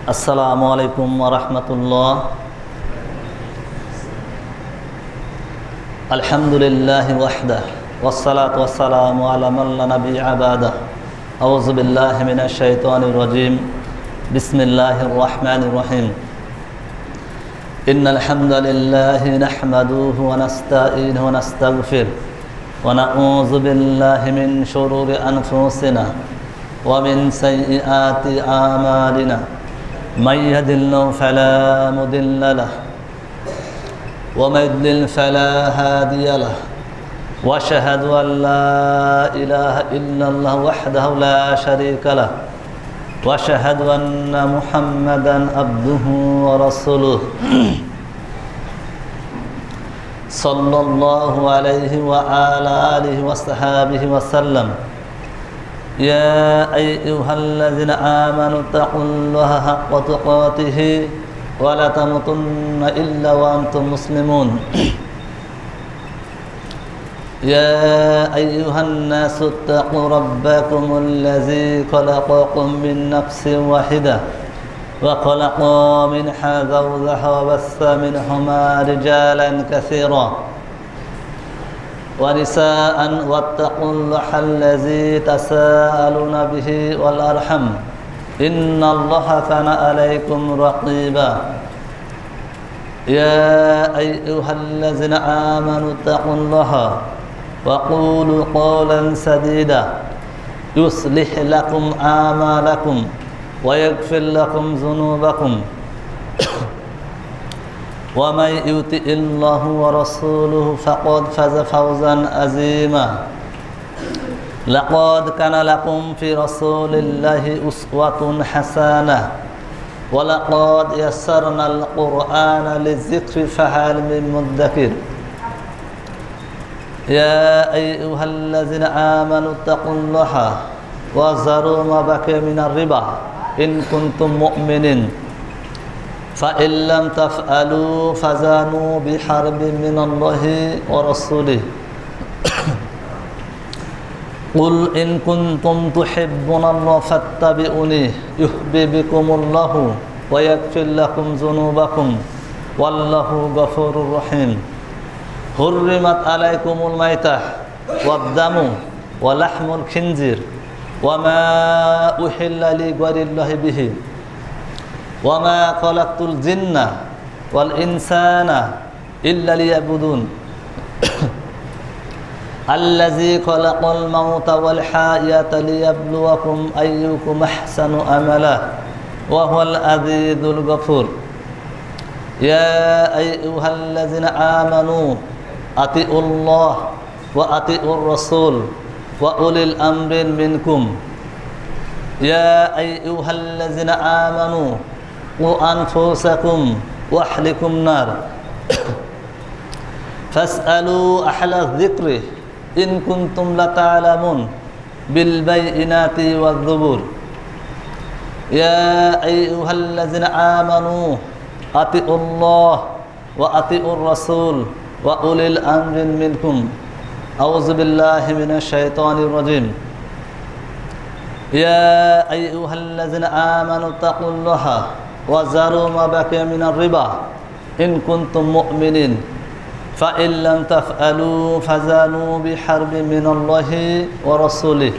আসসালামু আলাইকুম ওয়া রাহমাতুল্লাহ। আলহামদুলিল্লাহি ওয়াহদাহু ওয়াসসালাতু ওয়াসসালামু আলা মান লা নাবিয়্যা বা'দাহু। আউযু বিল্লাহি মিনাশ শাইতানির রাজীম। বিসমিল্লাহির রাহমানির রাহিম। ইন্নাল হামদালিল্লাহি নাহমাদুহু ওয়া নাস্তাঈনুহু ওয়া নাস্তাগফিরুহু ওয়া নাউযু বিল্লাহি মিন শুরুরি আনফুসিনা ওয়া মিন সাইয়্যাতি আমালিনা। من يهد الله فلا مضل له ومن يضلل فلا هادي له واشهد ان لا اله الا الله وحده لا شريك له واشهد ان محمدا عبده ورسوله صلى الله عليه وعلى اله وصحبه وسلم. يا أيها الذين آمنوا اتقوا الله حق تقاته ولا تموتن إلا وأنتم مسلمون. يا أيها الناس اتقوا ربكم الذي خلقكم من نفس واحدة وخلق منها زوجها وبث منهما رجالا كثيرا ونساء واتقوا الله الذي تساءلون به والأرحم إن الله كان عليكم رقيبا. يا أيها الذين آمنوا اتقوا الله وقولوا قولا سديدا يصلح لكم أعمالكم ويغفر لكم ذنوبكم ومن يطع الله ورسوله فقد فاز فوزا عظيما. لقد كان لكم في رسول الله أسوة حسنة ولقد يسرنا القرآن للذكر فهل من مدكر. يا أيها الذين آمنوا اتقوا الله وذروا ما بقي من الربا إن كنتم مؤمنين فإن لم تفعلوا فزانوا بحرب من الله ورسوله. قل إن كنتم تحبون الله فاتبعوني يحببكم الله ويغفر لكم ذنوبكم والله غفور رحيم. حرمت عليكم الميتة والدم ولحم الخنزير وما أحل لغير الله به وما خلقت الجن والإنسان إلا ليعبدون. الذي خلق الموت والحياة ليبلوكم أيكم أحسن عملا وهو العزيز الغفور. يا أيها الذين آمنوا أطيعوا الله وأطيعوا الرسول وأولي الأمر منكم. يا أيها الذين آمنوا قوا أنفسكم وأهلكم نار فاسألوا أهل الذكر إن كنتم لا تعلمون بالبينات والزبور. يا أيها الذين آمنوا أطيعوا الله وأطيعوا الرسول وأولي الأمر منكم. أعوذ بالله من الشيطان الرجيم. يا أيها الذين آمنوا اتقوا الله وذروا ما بقي من الربا إن كنتم مؤمنين فإن لم تفعلوا فزانوا بحرب من الله ورسوله.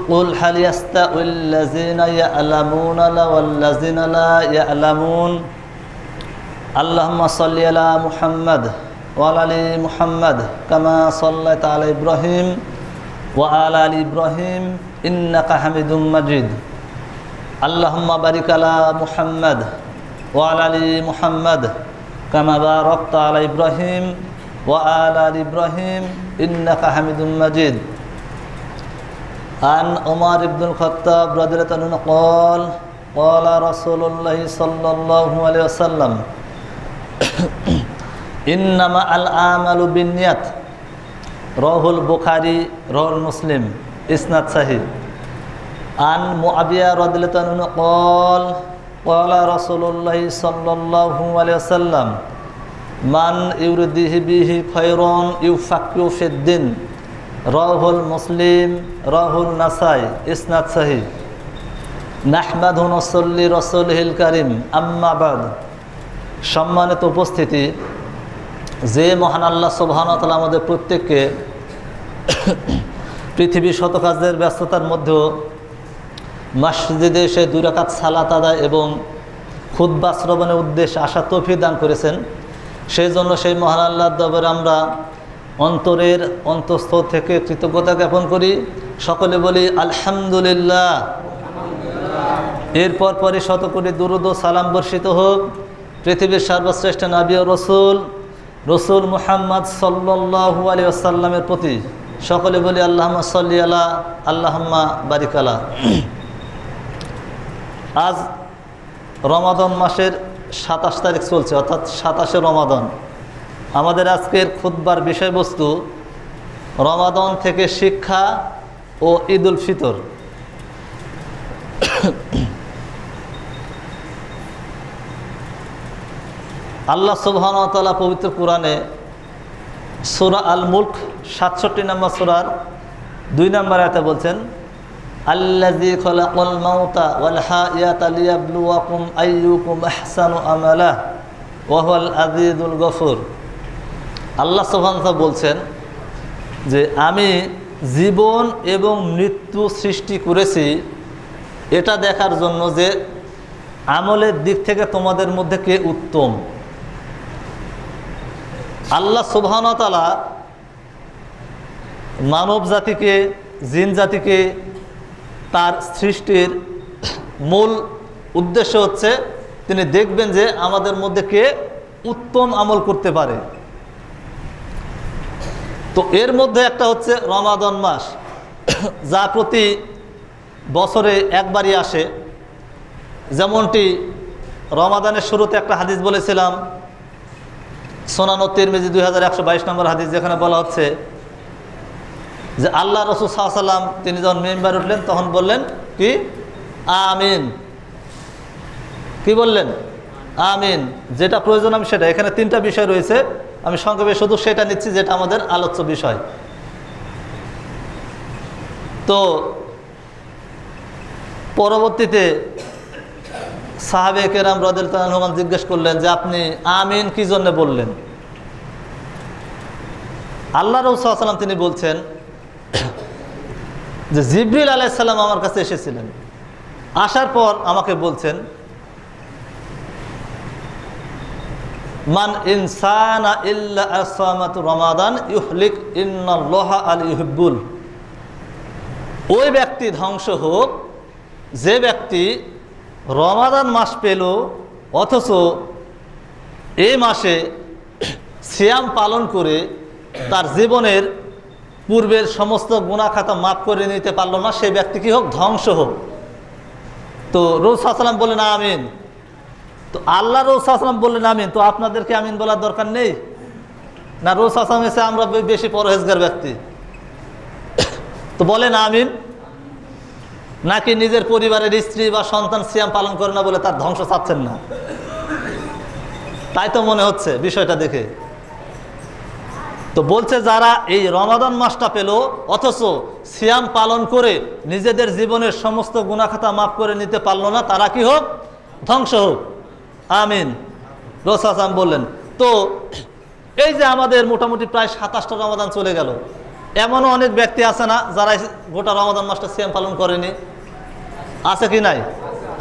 قل هل يستوي الذين يعلمون والذين لا يعلمون. اللهم صل على محمد وعلى آل محمد كما صليت على إبراهيم وعلى آل إبراهيم إنك حميد مجيد. اللهم بارك على محمد وعلى آل محمد كما باركت على إبراهيم وعلى آل إبراهيم إنك حميد مجيد. عن عمر بن الخطاب رضي الله عنه قال قال رسول الله صلى الله عليه وسلم إنما الأعمال بالنيات. রাহুল বুখারী, রাহুল মুসলিম, ইসনাদ সহিহ। আন মুআবিয়া রাদিয়াল্লাহু আনহু قال قال رسول الله صلى الله عليه وسلم মান ইউরিদিহি বিহি খায়রান ইউফাক্কিহু ফিদ্দিন। রাহুল মুসলিম, রাহুল নাসাই, ইসনাদ সহিহ। নাহমাদুহু ওয়া নুসাল্লি রাসূলিল কারীম আম্মা বাদ। সম্মানিত উপস্থিতি, যে মহান আল্লাহ সুবহানাহু ওয়া তাআলা আমাদের প্রত্যেককে পৃথিবীর শত কাজের ব্যস্ততার মধ্যেও মসজিদে এসে 2 রাকাত সালাত আদায় এবং খুতবা শ্রবণের উদ্দেশ্যে আসা তৌফিক দান করেছেন, সেই জন্য সেই মহান আল্লাহর দরবারে আমরা অন্তরের অন্তঃস্থল থেকে কৃতজ্ঞতা জ্ঞাপন করি। সকলে বলি আলহামদুলিল্লাহ। এরপর পরে শত কোটি দুরূদ ও সালাম বর্ষিত হোক পৃথিবীর সর্বশ্রেষ্ঠ নবী ও রসুল মুহাম্মদ সাল্লাল্লাহু আলাইহি ওয়াসাল্লামের প্রতি। সকলে বলি আল্লাহুম্মা সাল্লি আলা আল্লাহুম্মা বারিক আলা। আজ রমাদান মাসের 27 তারিখ চলছে, অর্থাৎ 27শে রমাদান। আমাদের আজকের খুতবার বিষয়বস্তু রমাদান থেকে শিক্ষা ও ঈদুল ফিতর। আল্লাহ সুবহানাহু ওয়া তাআলা পবিত্র কোরআনে সূরা আল মুলক 67 নম্বর সূরার 2 নম্বর আয়াতে বলছেন, আল্লাযী খালাকাল মাউতা ওয়াল হায়াতা লিয়াবলুয়াকুম আইয়ুকুম আহসানু আমালা ওয়া হুয়াল আজিজুল গফুর। আল্লাহ সুবহানাহু ওয়া তাআলা বলছেন যে আমি জীবন এবং মৃত্যু সৃষ্টি করেছি এটা দেখার জন্য যে আমলের দিক থেকে তোমাদের মধ্যে কে উত্তম। আল্লাহ সুবহানাহু ওয়া তাআলা মানব জাতিকে, জিন জাতিকে তার সৃষ্টির মূল উদ্দেশ্য হচ্ছে তিনি দেখবেন যে আমাদের মধ্যে কে উত্তম আমল করতে পারে। তো এর মধ্যে একটা হচ্ছে রমাদান মাস, যা প্রতি বছরে একবারই আসে। যেমনটি রমাদানের শুরুতে একটা হাদিস বলেছিলাম, সুনান তিরমিজি 2122 নম্বর হাদিস, যেখানে বলা হচ্ছে যে আল্লাহ রাসূল সাল্লাল্লাহু আলাইহি ওয়াসাল্লাম তিনি যখন মিম্বারে উঠলেন তখন বললেন কি আমিন। কি বললেন? আমিন। যেটা প্রয়োজন আমি সেটা, এখানে 3টা বিষয় রয়েছে, আমি সংক্ষেপে শুধু সেটা নিচ্ছি যেটা আমাদের আলোচ্য বিষয়। তো পরবর্তীতে সাহাবে কেরাম রাদিয়াল্লাহু আনহুম জিজ্ঞেস করলেন যে আপনি আমিন কি জন্য বললেন? আল্লাহ রাসূল সাল্লাল্লাহু আলাইহি ওয়াসাল্লাম তিনি বলছেন যে জিবরিল আলাইহিস সালাম আমার কাছে এসেছিলেন, আসার পর আমাকে বলছেন মান ইনসানা ইল্লা আসামাতু রমাদান ইউহলিক ইন্নাল্লাহা আল ইউহিব্বুল। ওই ব্যক্তি ধ্বংস হোক যে ব্যক্তি রমাদান মাস পেল অথচ এই মাসে সিয়াম পালন করে তার জীবনের পূর্বের সমস্ত গুনাহ খাতা মাফ করে নিতে পারলো না, সেই ব্যক্তি কি হোক? ধ্বংস হোক। তো রাসূল সাল্লাল্লাহু আলাইহি ওয়াসাল্লাম বললেন আমিন। তো আল্লাহ রাসূল সাল্লাল্লাহু আলাইহি ওয়াসাল্লাম বললেন আমিন, তো আপনাদেরকে আমিন বলার দরকার নেই না? রাসূল সাল্লাল্লাহু আলাইহি ওয়াসাল্লাম আমরা বেশি পরহেজগার ব্যক্তি, তো বলেন আমিন। নাকি নিজের পরিবারের স্ত্রী বা সন্তান সিয়াম পালন করে না বলে তার ধ্বংস চাচ্ছেন না? তাই তো মনে হচ্ছে বিষয়টা দেখে। তো বলছে যারা এই রমাদান মাসটা পেল অথচ সিয়াম পালন করে নিজেদের জীবনের সমস্ত গুনাহ খাতা মাফ করে নিতে পারলো না, তারা কি হোক? ধ্বংস হোক। আমিন। রাসূল সাল্লাল্লাহু আলাইহি ওয়াসাল্লাম বললেন। তো এই যে আমাদের মোটামুটি প্রায় 27টা রমাদান চলে গেল, এমনও অনেক ব্যক্তি আছে না যারা গোটা রমাদান মাসটা সিয়াম পালন করেনি? আছে কি নাই?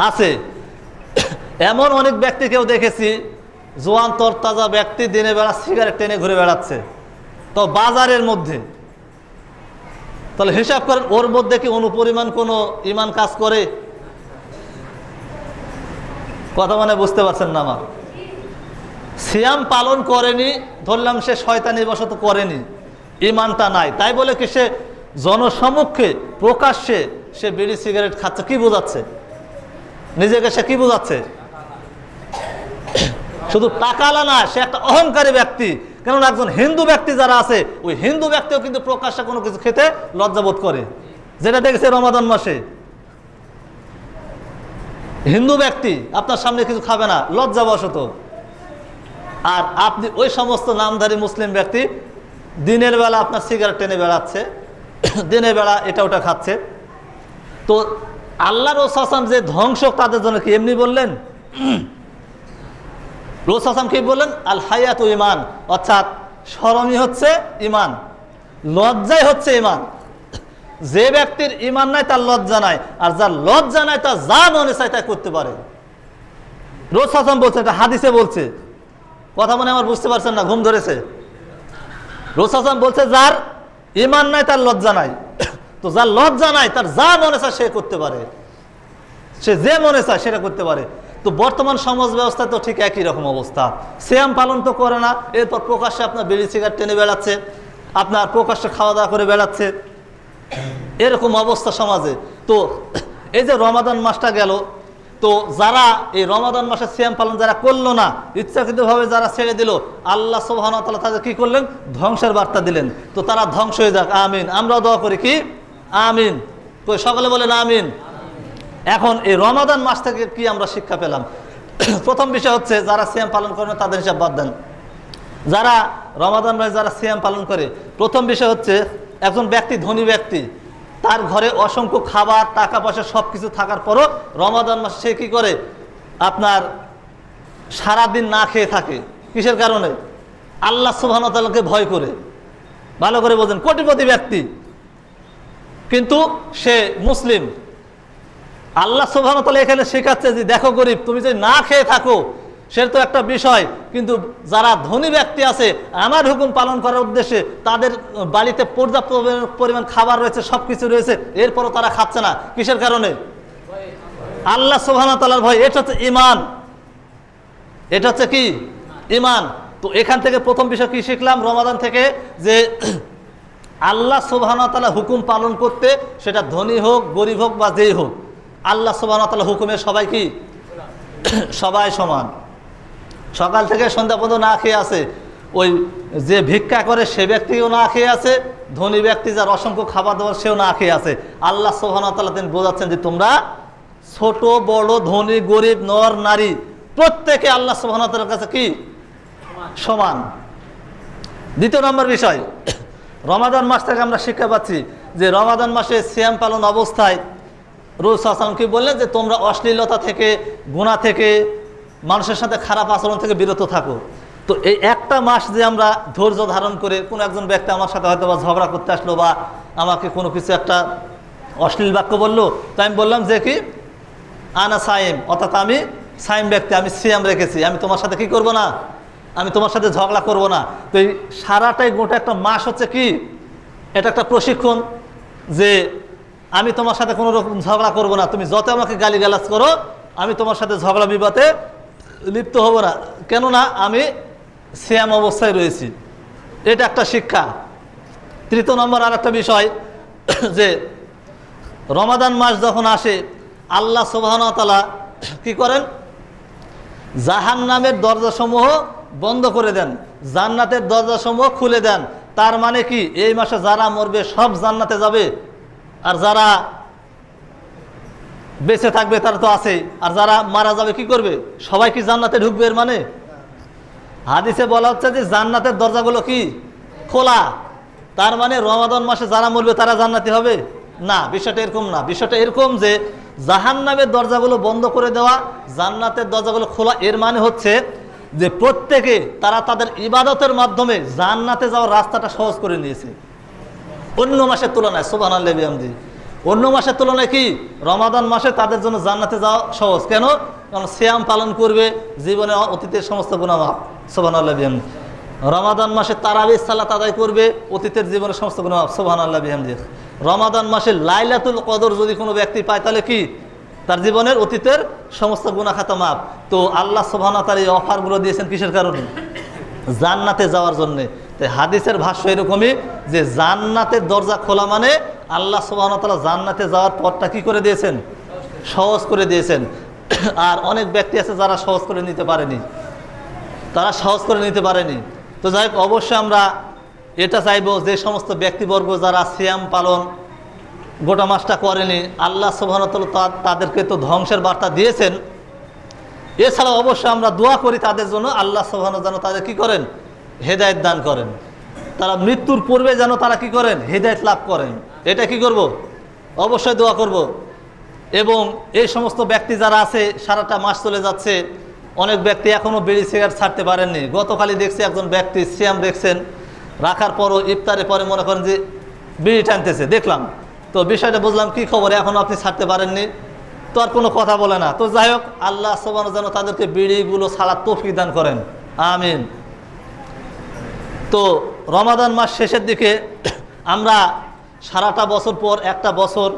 আছে। এমন অনেক ব্যক্তিকেও দেখেছি, জোয়ান তরতাজা ব্যক্তি, দিনে বেলা সিগারেট টেনে ঘুরে বেড়াচ্ছে, তো বাজারের মধ্যে। তাহলে হিসাব করেন ওর মধ্যে কি অনুপরিমাণ কোনো ইমান কাজ করে? কথা মানে বুঝতে পারছেন না? আমার সিয়াম পালন করেনি, ধরলাম সে শয়তানি বশত করেনি, ইমানটা নাই, তাই বলে কি সে জনসমক্ষে প্রকাশ্যে সে বিড়ি সিগারেট খাচ্ছে? কি বোঝাচ্ছে? নিজেকে সে কি বোঝাচ্ছে? শুধু টাকালা না, সে একটা অহংকারী ব্যক্তি। কেননা একজন হিন্দু ব্যক্তি যারা আছে, ওই হিন্দু ব্যক্তিও কিন্তু প্রকাশ্যে কোনো কিছু খেতে লজ্জাবোধ করে, যেটা দেখেছে রমাদান মাসে। হিন্দু ব্যক্তি আপনার সামনে কিছু খাবে না লজ্জাবশত, আর আপনি ওই সমস্ত নামধারী মুসলিম ব্যক্তি দিনের বেলা আপনার সিগারেট টেনে বেড়াচ্ছে, দিনের বেলা এটা ওটা খাচ্ছে। তো আল্লাহ রাসূল যে ধ্বংস তাদের জন্য কি এমনি বললেন? রাসূল কি বললেন? আল হায়াতু ঈমান, অর্থাৎ শরমই হচ্ছে ঈমান, লজ্জাই হচ্ছে ঈমান। যে ব্যক্তির ঈমান নাই তার লজ্জা নাই, আর যার লজ্জা নাই তার যা মনে চায় তাই করতে পারে। রাসূল বলছে, এটা হাদিসে বলছে, কথা মনে আমার বুঝতে পারছেন না, ঘুম ধরেছে। রাসূল বলছে যার ঈমান নাই তার লজ্জা নাই, তো যার লজ্জা নাই তার যা মনে চায় সে করতে পারে, সে যে মনে চায় সেটা করতে পারে। তো বর্তমান সমাজ ব্যবস্থা তো ঠিক একই রকম অবস্থা, সিয়াম পালন তো করে না, এরপর প্রকাশ্যে আপনার বিড়ি সিগারেট টেনে বেড়াচ্ছে, আপনার প্রকাশ্যে খাওয়া দাওয়া করে বেড়াচ্ছে, এরকম অবস্থা সমাজে। তো এই যে রমাদান মাসটা গেল, তো যারা এই রমাদান মাসে সিয়াম পালন যারা করলো না, ইচ্ছাকৃতভাবে যারা ছেড়ে দিল, আল্লাহ সুবহানাহু ওয়া তাআলা তাদের কি করলেন? ধ্বংসের বার্তা দিলেন। তো তারা ধ্বংস হয়ে যাক, আমিন। আমরাও দোয়া করি কি আমিন, কই সকলে বলেন আমিন। এখন এই রমাদান মাস থেকে কি আমরা শিক্ষা পেলাম? প্রথম বিষয় হচ্ছে যারা সিয়াম পালন করে না তাদের হিসাব বাদ দেন। যারা রমাদান মাসে যারা সিয়াম পালন করে, প্রথম বিষয় হচ্ছে একজন ব্যক্তি, ধনী ব্যক্তি, তার ঘরে অসংখ্য খাবার, টাকা পয়সা সব কিছু থাকার পরও রমাদান মাসে সে কী করে? আপনার সারাদিন না খেয়ে থাকে। কিসের কারণে? আল্লাহ সুবহানাহু ওয়া তাআলাকে ভয় করে। ভালো করে বোঝেন, কোটিপতি ব্যক্তি কিন্তু সে মুসলিম। আল্লাহ সুবহানাহু ওয়া তাআলা এখানে শেখাচ্ছে যে দেখো গরিব, তুমি যদি না খেয়ে থাকো সেটা তো একটা বিষয়, কিন্তু যারা ধনী ব্যক্তি আছে আমার হুকুম পালন করার উদ্দেশ্যে তাদের বাড়িতে পর্যাপ্ত পরিমাণ খাবার রয়েছে, সব কিছু রয়েছে, এরপরও তারা খাচ্ছে না। কিসের কারণে? আল্লাহ সুবহানাহু ওয়া তাআলার ভয়। এটা হচ্ছে ঈমান, এটা হচ্ছে কি ঈমান। তো এখান থেকে প্রথম বিষয় কি শিখলাম রমাদান থেকে? যে আল্লাহ সুবহানাহু ওয়া তাআলা হুকুম পালন করতে, সেটা ধনী হোক, গরিব হোক বা যেই হোক, আল্লাহ সুবহানাহু ওয়া তাআলা হুকুমে সবাই কি? সবাই সমান। সকাল থেকে সন্ধ্যা পর্যন্ত না খেয়ে আছে, ওই যে ভিক্ষা করে সে ব্যক্তিও না খেয়ে আছে, ধনী ব্যক্তি যার অসংখ্য খাবার দাবার সেও না খেয়ে আছে। আল্লাহ সুবহানাহু ওয়া তাআলা তিনি বোঝাচ্ছেন যে তোমরা ছোট বড়, ধনী গরিব, নর নারী, প্রত্যেকে আল্লাহ সুবহানাহু ওয়া তাআলার কাছে কি? সমান। দ্বিতীয় নম্বর বিষয়, রমাদান মাস থেকে আমরা শিক্ষা পাচ্ছি যে রমাদান মাসে সিয়াম পালন অবস্থায় রাসূল সাল্লাল্লাহু আলাইহি ওয়াসাল্লাম কি বললেন? যে তোমরা অশ্লীলতা থেকে, গুনাহ থেকে, মানুষের সাথে খারাপ আচরণ থেকে বিরত থাকো। তো এই একটা মাস যে আমরা ধৈর্য ধারণ করে, কোনো একজন ব্যক্তি আমার সাথে হয়তো বা ঝগড়া করতে আসলো বা আমাকে কোনো কিছু একটা অশ্লীল বাক্য বললো, তো আমি বললাম যে কি আনা সাইম, অর্থাৎ আমি সাইম ব্যক্তি, আমি সিয়াম রেখেছি, আমি তোমার সাথে কি করব না, আমি তোমার সাথে ঝগড়া করব না। তো এই সারাটাই গোটা একটা মাস হচ্ছে কি, এটা একটা প্রশিক্ষণ যে আমি তোমার সাথে কোনো রকম ঝগড়া করব না, তুমি যত আমাকে গালিগালাজ করো আমি তোমার সাথে ঝগড়া বিবাদে লিপ্ত হব না, কেননা আমি সিয়াম অবস্থায় রয়েছি। এটা একটা শিক্ষা। তৃতীয় নম্বর আর একটা বিষয় যে রমাদান মাস যখন আসে আল্লাহ সুবহানাহু ওয়া তাআলা কি করেন? জাহান্নামের দরজাসমূহ বন্ধ করে দেন, জান্নাতের দরজাসমূহ খুলে দেন। তার মানে কি এই মাসে যারা মরবে সব জান্নাতে যাবে, আর যারা বেঁচে থাকবে তারা তো আছেই, আর যারা মারা যাবে কি করবে? সবাই কি জান্নাতে ঢুকবে? এর মানে হাদিসে বলা হচ্ছে যে জান্নাতের দরজাগুলো কি খোলা। তার মানে রমাদান মাসে যারা মরবে তারা জান্নাতি হবে না, বিষয়টা এরকম না। বিষয়টা এরকম যে জাহান্নামের দরজাগুলো বন্ধ করে দেওয়া, জান্নাতের দরজাগুলো খোলা। এর মানে হচ্ছে যে প্রত্যেকে তারা তাদের ইবাদতের মাধ্যমে জান্নাতে যাওয়ার রাস্তাটা সহজ করে নিয়েছে অন্য মাসের তুলনায়। সুবহানাল্লাহি বিহামদি। অন্য মাসের তুলনায় কি রমাদান মাসে তাদের জন্য জান্নাতে যাওয়া সহজ। কেন? কারণ সিয়াম পালন করবে, জীবনে অতীতের সমস্ত গুনাহ মাফ। সুবহানাল্লাহি বিহামদি। রমাদান মাসে তারাবির সালাত আদায় করবে, অতীতের জীবনের সমস্ত গুনাহ মাফ। সুবহানাল্লাহি বিহামদি। রমাদান মাসে লাইলাতুল কদর যদি কোনো ব্যক্তি পায় তাহলে কি তার জীবনের অতীতের সমস্ত গুনাহ খাতা মাফ। তো আল্লাহ সুবহানাহু ওয়া তাআলা এই অফারগুলো দিয়েছেন কিসের কারণে? জান্নাতে যাওয়ার জন্যে। তাই হাদিসের ভাষ্য এরকমই যে জান্নাতের দরজা খোলা মানে আল্লাহ সুবহানাহু ওয়া তাআলা জান্নাতে যাওয়ার পথটা কি করে দিয়েছেন? সহজ করে দিয়েছেন। আর অনেক ব্যক্তি আছে যারা সহজ করে নিতে পারেনি, তারা সহজ করে নিতে পারেনি। তো যাই হোক, অবশ্যই আমরা এটা চাইবো যে সমস্ত ব্যক্তিবর্গ যারা সিয়াম পালন গোটা মাসটা করেনি, আল্লাহ সুবহানাহু ওয়া তাআলা তাদেরকে তো ধ্বংসের বার্তা দিয়েছেন। এছাড়াও অবশ্যই আমরা দোয়া করি তাদের জন্য, আল্লাহ সুবহানাহু ওয়া তাআলা তাদের কি করেন? হেদায়েত দান করেন। তারা মৃত্যুর পূর্বে যেন তারা কি করেন? হেদায়েত লাভ করেন। এটা কি করব? অবশ্যই দোয়া করব। এবং এই সমস্ত ব্যক্তি যারা আছে সারাটা মাস চলে যাচ্ছে, অনেক ব্যক্তি এখনও বিড়ি সিগারেট ছাড়তে পারেননি। গতকালই দেখছি একজন ব্যক্তি সিয়াম দেখছেন, রাখার পরও ইফতারের পরে মনে করেন যে বিড়ি টানতেছে, দেখলাম। তো বিষয়টা বুঝলাম কি খবর, এখনও আপনি ছাড়তে পারেননি, তো আর কোনো কথা বলে না। তো যাই হোক, আল্লাহ সুবহানাহু যেন তাদেরকে বিড়িগুলো ছাড়ার তৌফিক দান করেন, আমিন। তো রমাদান মাস শেষের দিকে আমরা সারাটা বছর পর একটা বছর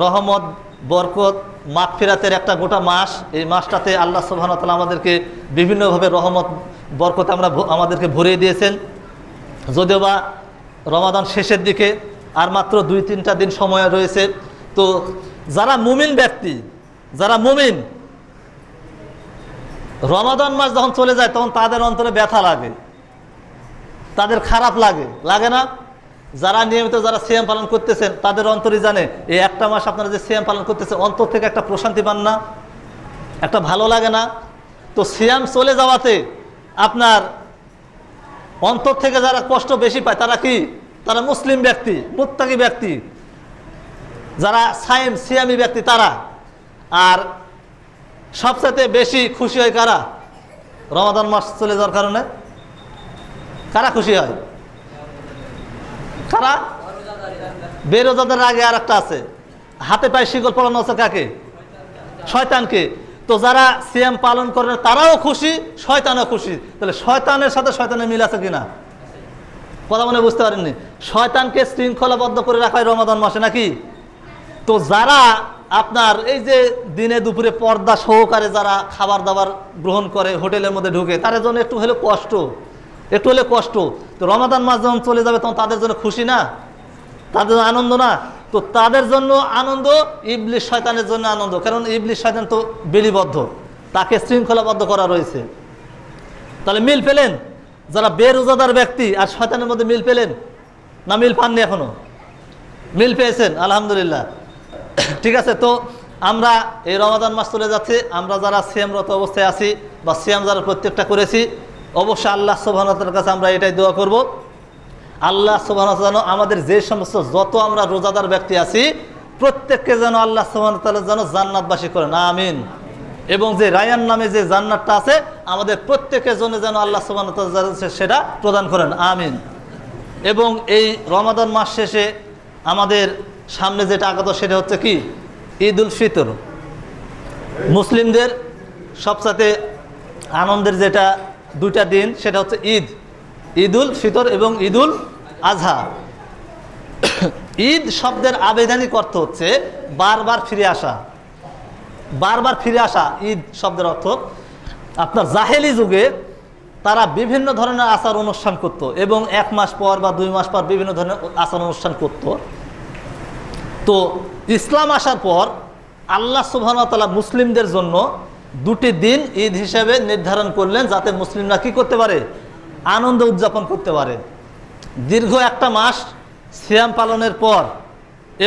রহমত, বরকত, মাগফিরাতের একটা গোটা মাস, এই মাসটাতে আল্লাহ সুবহানাহু ওয়া তাআলা আমাদেরকে বিভিন্নভাবে রহমত, বরকত আমাদেরকে ভরিয়ে দিয়েছেন। যদিও বা রমাদান শেষের দিকে আর মাত্র 2-3টা দিন সময় রয়েছে। তো যারা মুমিন ব্যক্তি, যারা মুমিন, রমাদান মাস যখন চলে যায় তখন তাদের অন্তরে ব্যথা লাগে, তাদের খারাপ লাগে, লাগে না? যারা নিয়মিত যারা সিয়াম পালন করতেছেন তাদের অন্তরই জানে এই একটা মাস আপনারা যে সিয়াম পালন করতেছেন অন্তর থেকে একটা প্রশান্তি পান না, একটা ভালো লাগে না? তো সিয়াম চলে যাওয়াতে আপনার অন্তর থেকে যারা কষ্ট বেশি পায় তারা কি? তারা মুসলিম ব্যক্তি, মুত্তাকি ব্যক্তি, যারা সিয়ামি ব্যক্তি তারা। আর সবচেয়ে বেশি খুশি হয় কারা? রমাদান মাস চলে যাওয়ার কারণে কারা খুশি হয়? কারা? বেরোজাদার আগে আর একটা আছে, হাতে পায়ে শিকল পড়ানো আছে কাকে? শয়তানকে। তো যারা সিয়াম পালন করেন তারাও খুশি, শয়তানও খুশি। তাহলে শয়তানের সাথে শয়তানের মিল আছে কিনা? কথা মনে বুঝতে পারেননি? শয়তানকে শৃঙ্খলাবদ্ধ করে রাখা হয় রমাদান মাসে নাকি? তো যারা আপনার এই যে দিনে দুপুরে পর্দা সহকারে যারা খাবার দাবার গ্রহণ করে হোটেলের মধ্যে ঢুকে, তাদের জন্য একটু হলে কষ্ট, একটু হলে কষ্ট। তো রমাদান মাস যখন চলে যাবে তখন তাদের জন্য খুশি না, তাদের জন্য আনন্দ না? তো তাদের জন্য আনন্দ, ইবলিস শয়তানের জন্য আনন্দ। কারণ ইবলিস শয়তান তো বেলিবদ্ধ, তাকে শৃঙ্খলাবদ্ধ করা রয়েছে। তাহলে মিল পেলেন? যারা বেরোজাদার ব্যক্তি আর শয়তানের মধ্যে মিল পেলেন না? মিল পাননি এখনো? মিল পেয়েছেন, আলহামদুলিল্লাহ। ঠিক আছে। তো আমরা এই রমাদান মাস চলে যাচ্ছে, আমরা যারা সিয়ামরত অবস্থায় আছি বা সিয়াম যারা প্রত্যেকটা করেছি, অবশ্যই আল্লাহ সুবহানাহু ওয়া তাআলার কাছে আমরা এটাই দোয়া করব, আল্লাহ সুবহানাহু ওয়া তাআলা আমাদের যে সমস্ত যত আমরা রোজাদার ব্যক্তি আছি প্রত্যেককে যেন আল্লাহ সুবহানাহু ওয়া তাআলা যেন জান্নাতবাসী করেন, আমিন। এবং যে রায়ান নামে যে জান্নাতটা আছে আমাদের প্রত্যেকের জন্য যেন আল্লাহ সুবহানাহু ওয়া তাআলা সেটা প্রদান করেন, আমিন। এবং এই রমাদান মাস শেষে আমাদের সামনে যেটা আগত সেটা হচ্ছে কি? ঈদ উল ফিতর। মুসলিমদের সবচেয়ে আনন্দের যেটা দুইটা দিন সেটা হচ্ছে ঈদ উল ফিতর এবং ঈদ উল আজহা। ঈদ শব্দের আবেদনিক অর্থ হচ্ছে বারবার ফিরে আসা, বারবার ফিরে আসা। ঈদ শব্দের অর্থ আপনার জাহেলি যুগে তারা বিভিন্ন ধরনের আচার অনুষ্ঠান করত এবং 1 মাস পর বা 2 মাস পর বিভিন্ন ধরনের আচার অনুষ্ঠান করত। তো ইসলাম আসার পর আল্লাহ সুবহানাহু ওয়া তাআলা মুসলিমদের জন্য 2টি দিন ঈদ হিসেবে নির্ধারণ করলেন, যাতে মুসলিমরা কি করতে পারে? আনন্দ উদযাপন করতে পারে। দীর্ঘ একটা মাস সিয়াম পালনের পর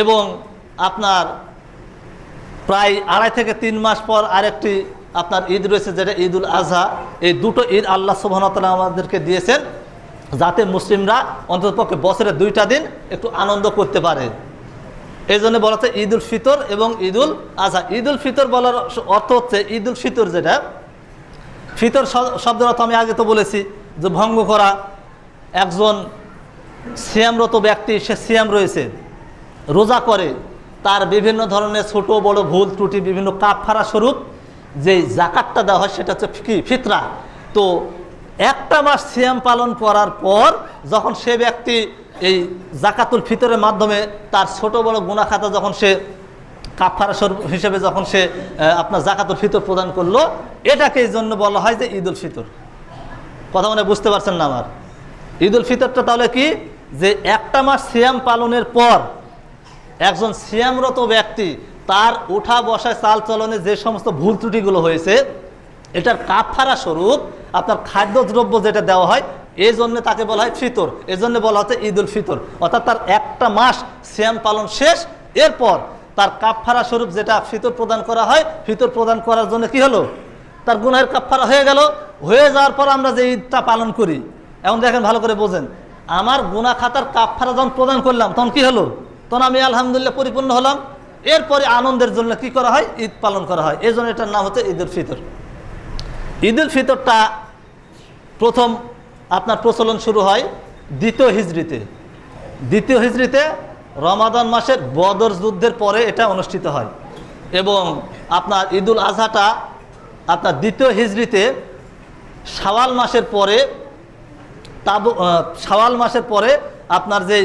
এবং আপনার প্রায় 2.5 থেকে 3 মাস পর আরেকটি আপনার ঈদ রয়েছে যেটা ঈদ উল আজহা। এই দুটো ঈদ আল্লাহ সুবহানাহু ওয়া তাআলা আমাদেরকে দিয়েছেন যাতে মুসলিমরা অন্ততপক্ষে বছরে 2টা দিন একটু আনন্দ করতে পারে। এই জন্য বলা হচ্ছে ঈদ উল ফিতর এবং ঈদ উল আজহা। ঈদ উল ফিতর বলার অর্থ হচ্ছে ঈদ উল ফিতর, যেটা ফিতর শব্দের অর্থ আমি আগে তো বলেছি যে ভঙ্গ করা। একজন সিয়ামরত ব্যক্তি, সে সিয়াম রয়েছে, রোজা করে, তার বিভিন্ন ধরনের ছোট বড় ভুল ত্রুটি বিভিন্ন কাফারা স্বরূপ যে জাকাতটা দেওয়া হয় সেটা হচ্ছে কি? ফিতরা। তো একটা মাস সিয়াম পালন করার পর যখন সে ব্যক্তি এই জাকাতুল ফিতরের মাধ্যমে তার ছোট বড় গুনাহ খাতা যখন সে কাফারা স্বরূপ হিসেবে যখন সে আপনার জাকাতুল ফিতর প্রদান করলো, এটাকে এই জন্য বলা হয় যে ঈদ উল ফিতর। কথা মানে বুঝতে পারছেন না আমার? ঈদ উল ফিতরটা তাহলে কি? যে একটা মাস সিয়াম পালনের পর একজন সিয়ামরত ব্যক্তি তার উঠা বসায় চাল চলনে যে সমস্ত ভুল ত্রুটিগুলো হয়েছে এটার কাফারা স্বরূপ আপনার খাদ্যদ্রব্য যেটা দেওয়া হয়, এই জন্য তাকে বলা হয় ফিতর। এই জন্য বলা হচ্ছে ঈদ উল ফিতর। অর্থাৎ তার একটা মাস সিয়াম পালন শেষ, এরপর তার কাফারা স্বরূপ যেটা ফিতর প্রদান করা হয়, ফিতর প্রদান করার জন্য কি হলো? তার গুনাহের কাফারা হয়ে গেল। হয়ে যাওয়ার পর আমরা যে ঈদটা পালন করি, এখন দেখেন ভালো করে বোঝেন, আমার গুনাহ খাতার কাফারা যখন প্রদান করলাম তখন কি হলো? তখন আমি আলহামদুলিল্লাহ পরিপূর্ণ হলাম। এরপরে আনন্দের জন্য কি করা হয়? ঈদ পালন করা হয়। এই জন্য এটার নাম হচ্ছে ঈদুল ফিতর। ঈদুল ফিতরটা প্রথম আপনার প্রচলন শুরু হয় দ্বিতীয় হিজরিতে। দ্বিতীয় হিজরিতে রমাদান মাসের বদর যুদ্ধের পরে এটা অনুষ্ঠিত হয়। এবং আপনার ঈদুল আজহাটা আপনার দ্বিতীয় হিজরিতে শাওয়াল মাসের পরে শাওয়াল মাসের পরে আপনার যে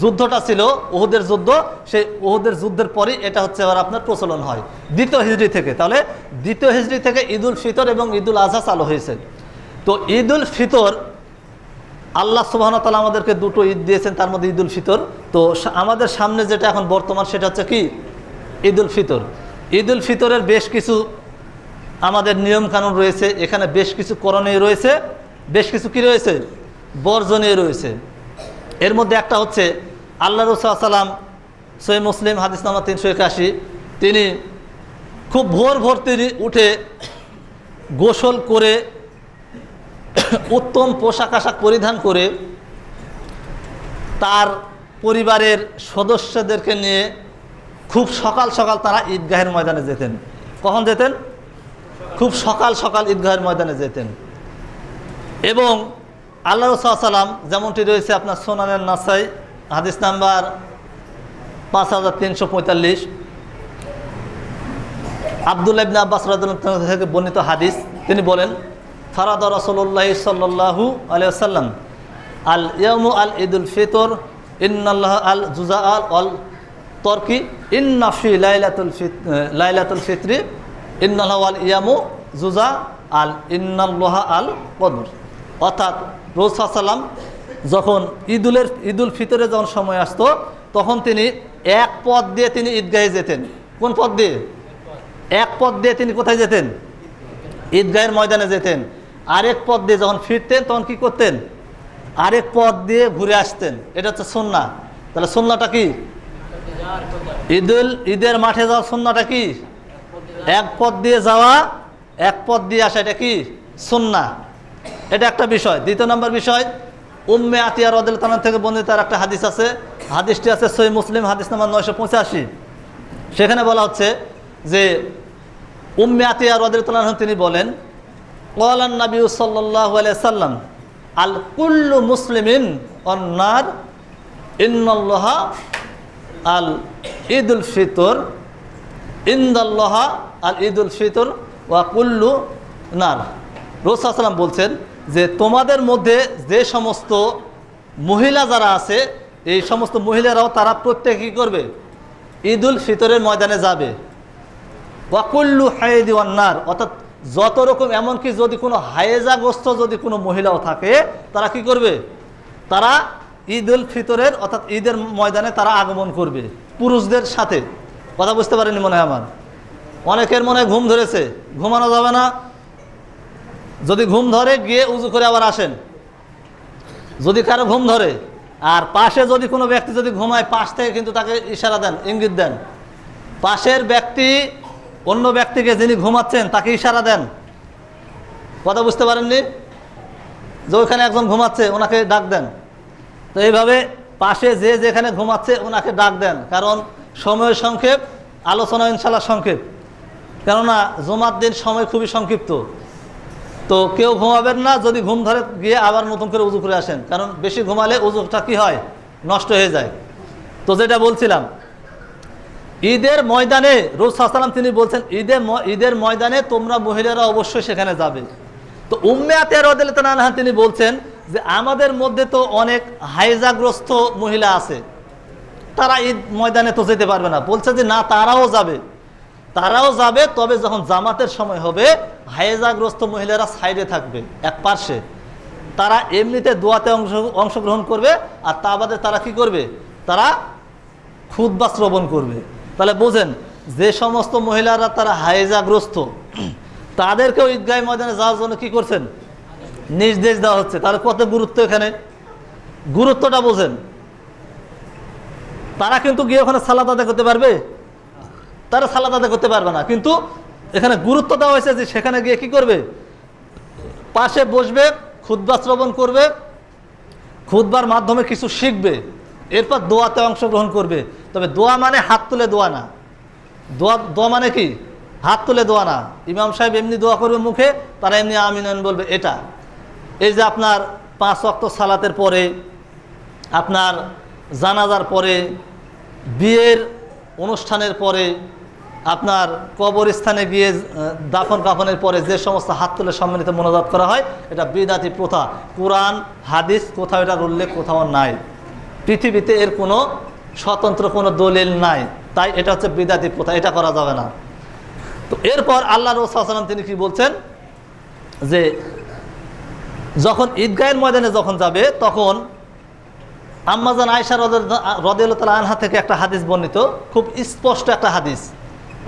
যুদ্ধটা ছিল উহুদের যুদ্ধ, সেই উহুদের যুদ্ধের পরই এটা হচ্ছে আবার আপনার প্রচলন হয় দ্বিতীয় হিজরি থেকে। তাহলে দ্বিতীয় হিজরি থেকে ঈদুল ফিতর এবং ঈদুল আজহা চালু হয়েছে। তো ঈদুল ফিতর আল্লাহ সুবহানাহু ওয়া তাআলা আমাদেরকে দুটো ঈদ দিয়েছেন, তার মধ্যে ঈদুল ফিতর। তো আমাদের সামনে যেটা এখন বর্তমান সেটা হচ্ছে কি? ঈদুল ফিতর। ঈদুল ফিতরের বেশ কিছু আমাদের নিয়মকানুন রয়েছে, এখানে বেশ কিছু করণীয় রয়েছে, বেশ কিছু কি রয়েছে? বর্জনীয় রয়েছে। এর মধ্যে একটা হচ্ছে আল্লাহ রাসূল সাল্লাল্লাহু আলাইহি ওয়াসাল্লাম, সহিহ মুসলিম হাদিস নাম্বার 381, তিনি খুব ভোর তিনি উঠে গোসল করে উত্তম পোশাক আশাক পরিধান করে তার পরিবারের সদস্যদেরকে নিয়ে খুব সকাল সকাল তারা ঈদগাহের ময়দানে যেতেন। কখন যেতেন? খুব সকাল সকাল ঈদগাহের ময়দানে যেতেন। এবং আল্লাহ রাসূল সাল্লাল্লাহু আলাইহি ওয়াসাল্লাম, যেমনটি রয়েছে আপনার সুনানের নাসাই হাদিস নাম্বার 5345, আব্দুল্লাহ ইবনে আব্বাস রাদিয়াল্লাহু আনহু থেকে বর্ণিত হাদিস, তিনি বলেন, ফারাদা রাসূলুল্লাহ সাল্লাল্লাহু আলাইহি ওয়াসাল্লাম আল ইয়াউমু আল ঈদুল ফিতর ইন্নাল্লাহ আল জুজা আল তরকি ইন্না ফি লাইলাতুল ফিতরি ইন্নাল্লাহ আল ইয়ামু জুজা আল ইন্নাল্লাহ আল কদর। অর্থাৎ রাসূল সাল্লাল্লাহু আলাইহি ওয়াসাল্লাম যখন ঈদুল ফিতরে যখন সময় আসতো তখন তিনি এক পথ দিয়ে তিনি ঈদগাহে যেতেন। কোন পথ দিয়ে? এক পথ দিয়ে তিনি কোথায় যেতেন? ঈদগাহের ময়দানে যেতেন। আরেক পথ দিয়ে যখন ফিরতেন তখন কি করতেন? আরেক পথ দিয়ে ঘুরে আসতেন। এটা হচ্ছে সুন্নাহ। তাহলে সুন্নাহটা কি? ঈদের মাঠে যাওয়ার সুন্নাহটা কি? এক পথ দিয়ে যাওয়া, এক পথ দিয়ে আসা, এটা কি? সুন্নাহ। এটা একটা বিষয়। দ্বিতীয় নম্বর বিষয়, উম্মে আতিয়া রাদিয়াল্লাহু তাআলা থেকে বর্ণিত একটা হাদিস আছে। হাদিসটি আছে সহিহ মুসলিম হাদিস নাম্বার 985। সেখানে বলা হচ্ছে যে উম্মে আতিয়া রাদিয়াল্লাহু তাআলা তিনি বলেন, ক্বালান নবী সাল্লাল্লাহু আলাইহি ওয়াসাল্লাম আল কুল্লু মুসলিমিন অন্নার ইন্নাল্লাহ আল ঈদুল ফিতর ইনদাল্লাহ আল ঈদুল ফিতর ওয়া কুল্লু নার। রাসূল সাল্লাল্লাহু আলাইহি ওয়াসাল্লাম বলছেন যে তোমাদের মধ্যে যে সমস্ত মহিলা যারা আছে এই সমস্ত মহিলারাও তারা প্রত্যেকে কী করবে? ঈদুল ফিতরের ময়দানে যাবে। ওয়া কুল্লু হাইদি ওয়ান নার, অর্থাৎ যত রকম, এমনকি যদি কোনো হায়েজাগ্রস্ত যদি কোনো মহিলাও থাকে তারা কি করবে? তারা ঈদুল ফিতরের অর্থাৎ ঈদের ময়দানে তারা আগমন করবে পুরুষদের সাথে। কথা বুঝতে পারেনি মনে হয় আমার? অনেকের মনে ঘুম ধরেছে, ঘুমানো যাবে না। যদি ঘুম ধরে গিয়ে উজু করে আবার আসেন। যদি কারো ঘুম ধরে আর পাশে যদি কোনো ব্যক্তি যদি ঘুমায়, পাশ থেকে কিন্তু তাকে ইশারা দেন, ইঙ্গিত দেন। পাশের ব্যক্তি অন্য ব্যক্তিকে যিনি ঘুমাচ্ছেন তাকে ইশারা দেন। কথা বুঝতে পারেননি? যে ওইখানে একজন ঘুমাচ্ছে ওনাকে ডাক দেন। তো এইভাবে পাশে যে যেখানে ঘুমাচ্ছে ওনাকে ডাক দেন, কারণ সময় সংক্ষেপ, আলোচনা ইনশাল্লাহ সংক্ষেপ। কেননা জুমার দিন সময় খুবই সংক্ষিপ্ত। তো কেউ ঘুমাবেন না, যদি ঘুম ধরে গিয়ে আবার নতুন করে উজু করে আসেন, কারণ বেশি ঘুমালে উজুটা কি হয়? নষ্ট হয়ে যায়। তো যেটা বলছিলাম, ঈদের ময়দানে রাসূল সাল্লাল্লাহু আলাইহি ওয়াসাল্লাম তিনি বলছেন ঈদের ময়দানে তোমরা মহিলারা অবশ্যই সেখানে যাবে। তো উম্মে আতিয়া রাদিয়াল্লাহু তাআলা আনহা তিনি বলছেন যে আমাদের মধ্যে তো অনেক হাইজাগ্রস্ত মহিলা আছে, তারা ঈদ ময়দানে তো যেতে পারবে না। বলছে যে না, তারাও যাবে, তবে যখন জামাতের সময় হবে হায়েজাগ্রস্ত মহিলারা সাইডে থাকবে, এক পার্শ্বে। তারা এমনিতে দোয়াতে অংশগ্রহণ করবে, আর তা বাদে তারা কি করবে? তারা খুতবা শ্রবণ করবে। তাহলে বোঝেন যে সমস্ত মহিলারা তারা হায়েজাগ্রস্ত তাদেরকেও ঈদগাহ ময়দানে যাওয়ার জন্য কি করছেন? নির্দেশ দেওয়া হচ্ছে। তাহলে কত গুরুত্ব এখানে, গুরুত্বটা বোঝেন। তারা কিন্তু গিয়ে ওখানে সালাত আদায় করতে পারবে? তারা সালাত আদায় করতে পারবে না, কিন্তু এখানে গুরুত্ব দেওয়া হয়েছে যে সেখানে গিয়ে কি করবে? পাশে বসবে, খুতবা শ্রবণ করবে, খুতবার মাধ্যমে কিছু শিখবে, এরপর দোয়াতে অংশগ্রহণ করবে। তবে দোয়া মানে হাত তুলে দোয়া না, দোয়া দোয়া মানে কি? হাত তুলে দোয়া না, ইমাম সাহেব এমনি দোয়া করবে মুখে, তারা এমনি আমিন আমিন বলবে, এটা। এই যে আপনার 5 ওয়াক্ত সালাতের পরে, আপনার জানাজার পরে, বিয়ের অনুষ্ঠানের পরে, আপনার কবরস্থানে গিয়ে দাফন কাফনের পরে যে সমস্ত হাত তুলে সম্মিলিত মোনাজাত করা হয়, এটা বিদআতি প্রথা। কোরআন হাদিস কোথাও এটার উল্লেখ কোথাও নাই, পৃথিবীতে এর কোনো স্বতন্ত্র কোনো দলিল নাই, তাই এটা হচ্ছে বিদআতি প্রথা, এটা করা যাবে না। তো এরপর আল্লাহ রাসূল সাল্লাল্লাহু আলাইহি ওয়াসাল্লাম তিনি কি বলছেন, যে যখন ঈদগাহের ময়দানে যখন যাবে, তখন আম্মাজান আয়েশা রাদিয়াল্লাহু তাআলা আনহা থেকে একটা হাদিস বর্ণিত, খুব স্পষ্ট একটা হাদিস।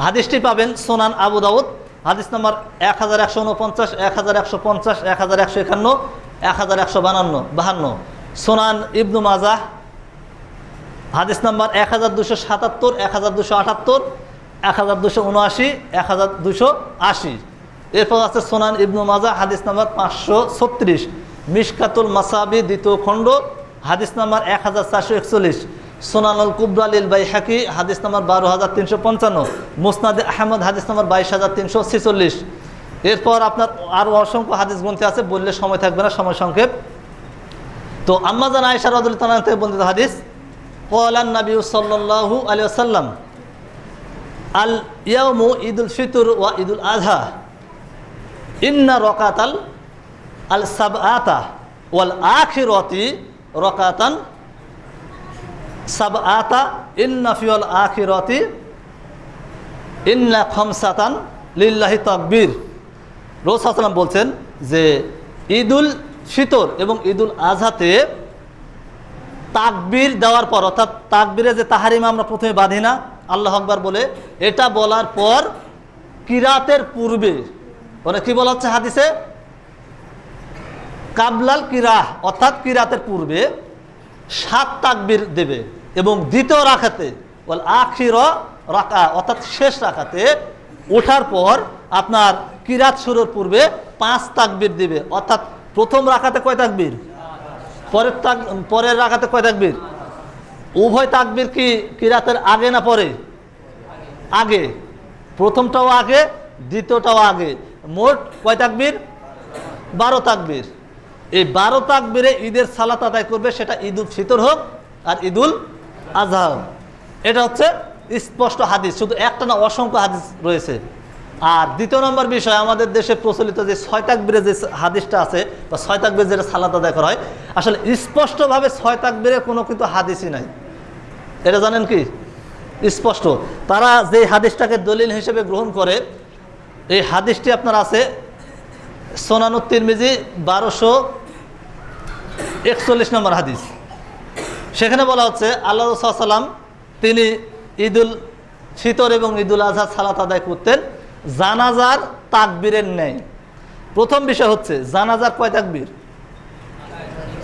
হাদিসটি পাবেন সুনান আবু দাউদ, হাদিস নাম্বার 1149, 1150, 1151, 1152, সুনান ইবনু মাজাহ হাদিস নাম্বার 1277, 1278, 1279, 1280। এরপর আছে সুনান ইবনু মাজাহ হাদিস নাম্বার 536, মিশকাতুল মাসাবি 2য় খণ্ড হাদিস নাম্বার 1441, সুনানুল কুবরা লিল বাইহাকি হাদিস নাম্বার 12355, মুসনাদে আহমদ হাদিস নাম্বার 22346। এরপর আপনার আরও অসংখ্য হাদিস গ্রন্থে আছে, বললে সময় থাকবে না, সময় সংক্ষেপ। তো আম্মাজান আয়েশা রাদিয়াল্লাহু তাআলা থেকে বর্ণিত হাদিস, ক্বালান নবী সাল্লাল্লাহু আলাইহি ওয়াসাল্লাম আল ইয়াউমু ঈদুল ফিতর ওয়া ঈদুল আযহা ইন্না রাকাতাল আল সাবআতা ওয়াল আখিরাতি রাকাতান সাবআতা ইন্না ফিল আখিরাতি ইন্না খামসাতান লিল্লাহি তাকবীর। রাসূল সাল্লাল্লাহু আলাইহি ওয়াসাল্লাম বলছেন যে ঈদুল ফিতর এবং ঈদুল আযহাতে তাকবীর দেওয়ার পর, অর্থাৎ তাকবীরে যে তাহারিমা আমরা প্রথমে বাঁধি না আল্লাহু আকবার বলে, এটা বলার পর কিরাতের পূর্বে, মানে কি বলা হচ্ছে হাদিসে, কাবলাল কিরাহ, অর্থাৎ কিরাতের পূর্বে 7 তাকবীর দেবে, এবং দ্বিতীয় রাকাতে ওয়াল আখিরা রাকা, অর্থাৎ শেষ রাকাতে ওঠার পর আপনার কিরাত শুরুর পূর্বে 5 তাকবীর দিবে। অর্থাৎ প্রথম রাকাতে কয় তাকবীর, পরের রাকাতে কয় তাকবীর? উভয় তাকবীর কি কিরাতের আগে না পরে? আগে। প্রথমটাও আগে, দ্বিতীয়টাও আগে। মোট কয় তাকবীর? 12 তাকবীর। এই 12 তাকবীরে ঈদের সালাত আদায় করবে, সেটা ঈদুল ফিতর হোক আর ঈদুল আযহা হোক। এটা হচ্ছে স্পষ্ট হাদিস, শুধু একটা না, অসংখ্য হাদিস রয়েছে। আর দ্বিতীয় নম্বর বিষয়, আমাদের দেশে প্রচলিত যে 6 তাকবীরে যে হাদিসটা আছে, বা 6 তাকবীরে যেটা সালাত আদায় করা হয়, আসলে স্পষ্টভাবে 6 তাকবীরে কোনো কিন্তু হাদিসই নাই। এটা জানেন কি? স্পষ্ট তারা যে হাদিসটাকে দলিল হিসেবে গ্রহণ করে, এই হাদিসটি আপনার আছে সুনানুত তিরমিজি 1241 নম্বর হাদিস। সেখানে বলা হচ্ছে আল্লাহ রাসূল সাল্লাল্লাহু আলাইহি ওয়াসাল্লাম তিনি ঈদুল ফিতর এবং ঈদুল আযহা সালাত আদায় করতেন জানাজার তাকবীরের ন্যায়। প্রথম বিষয় হচ্ছে জানাজার কয় তাকবীর?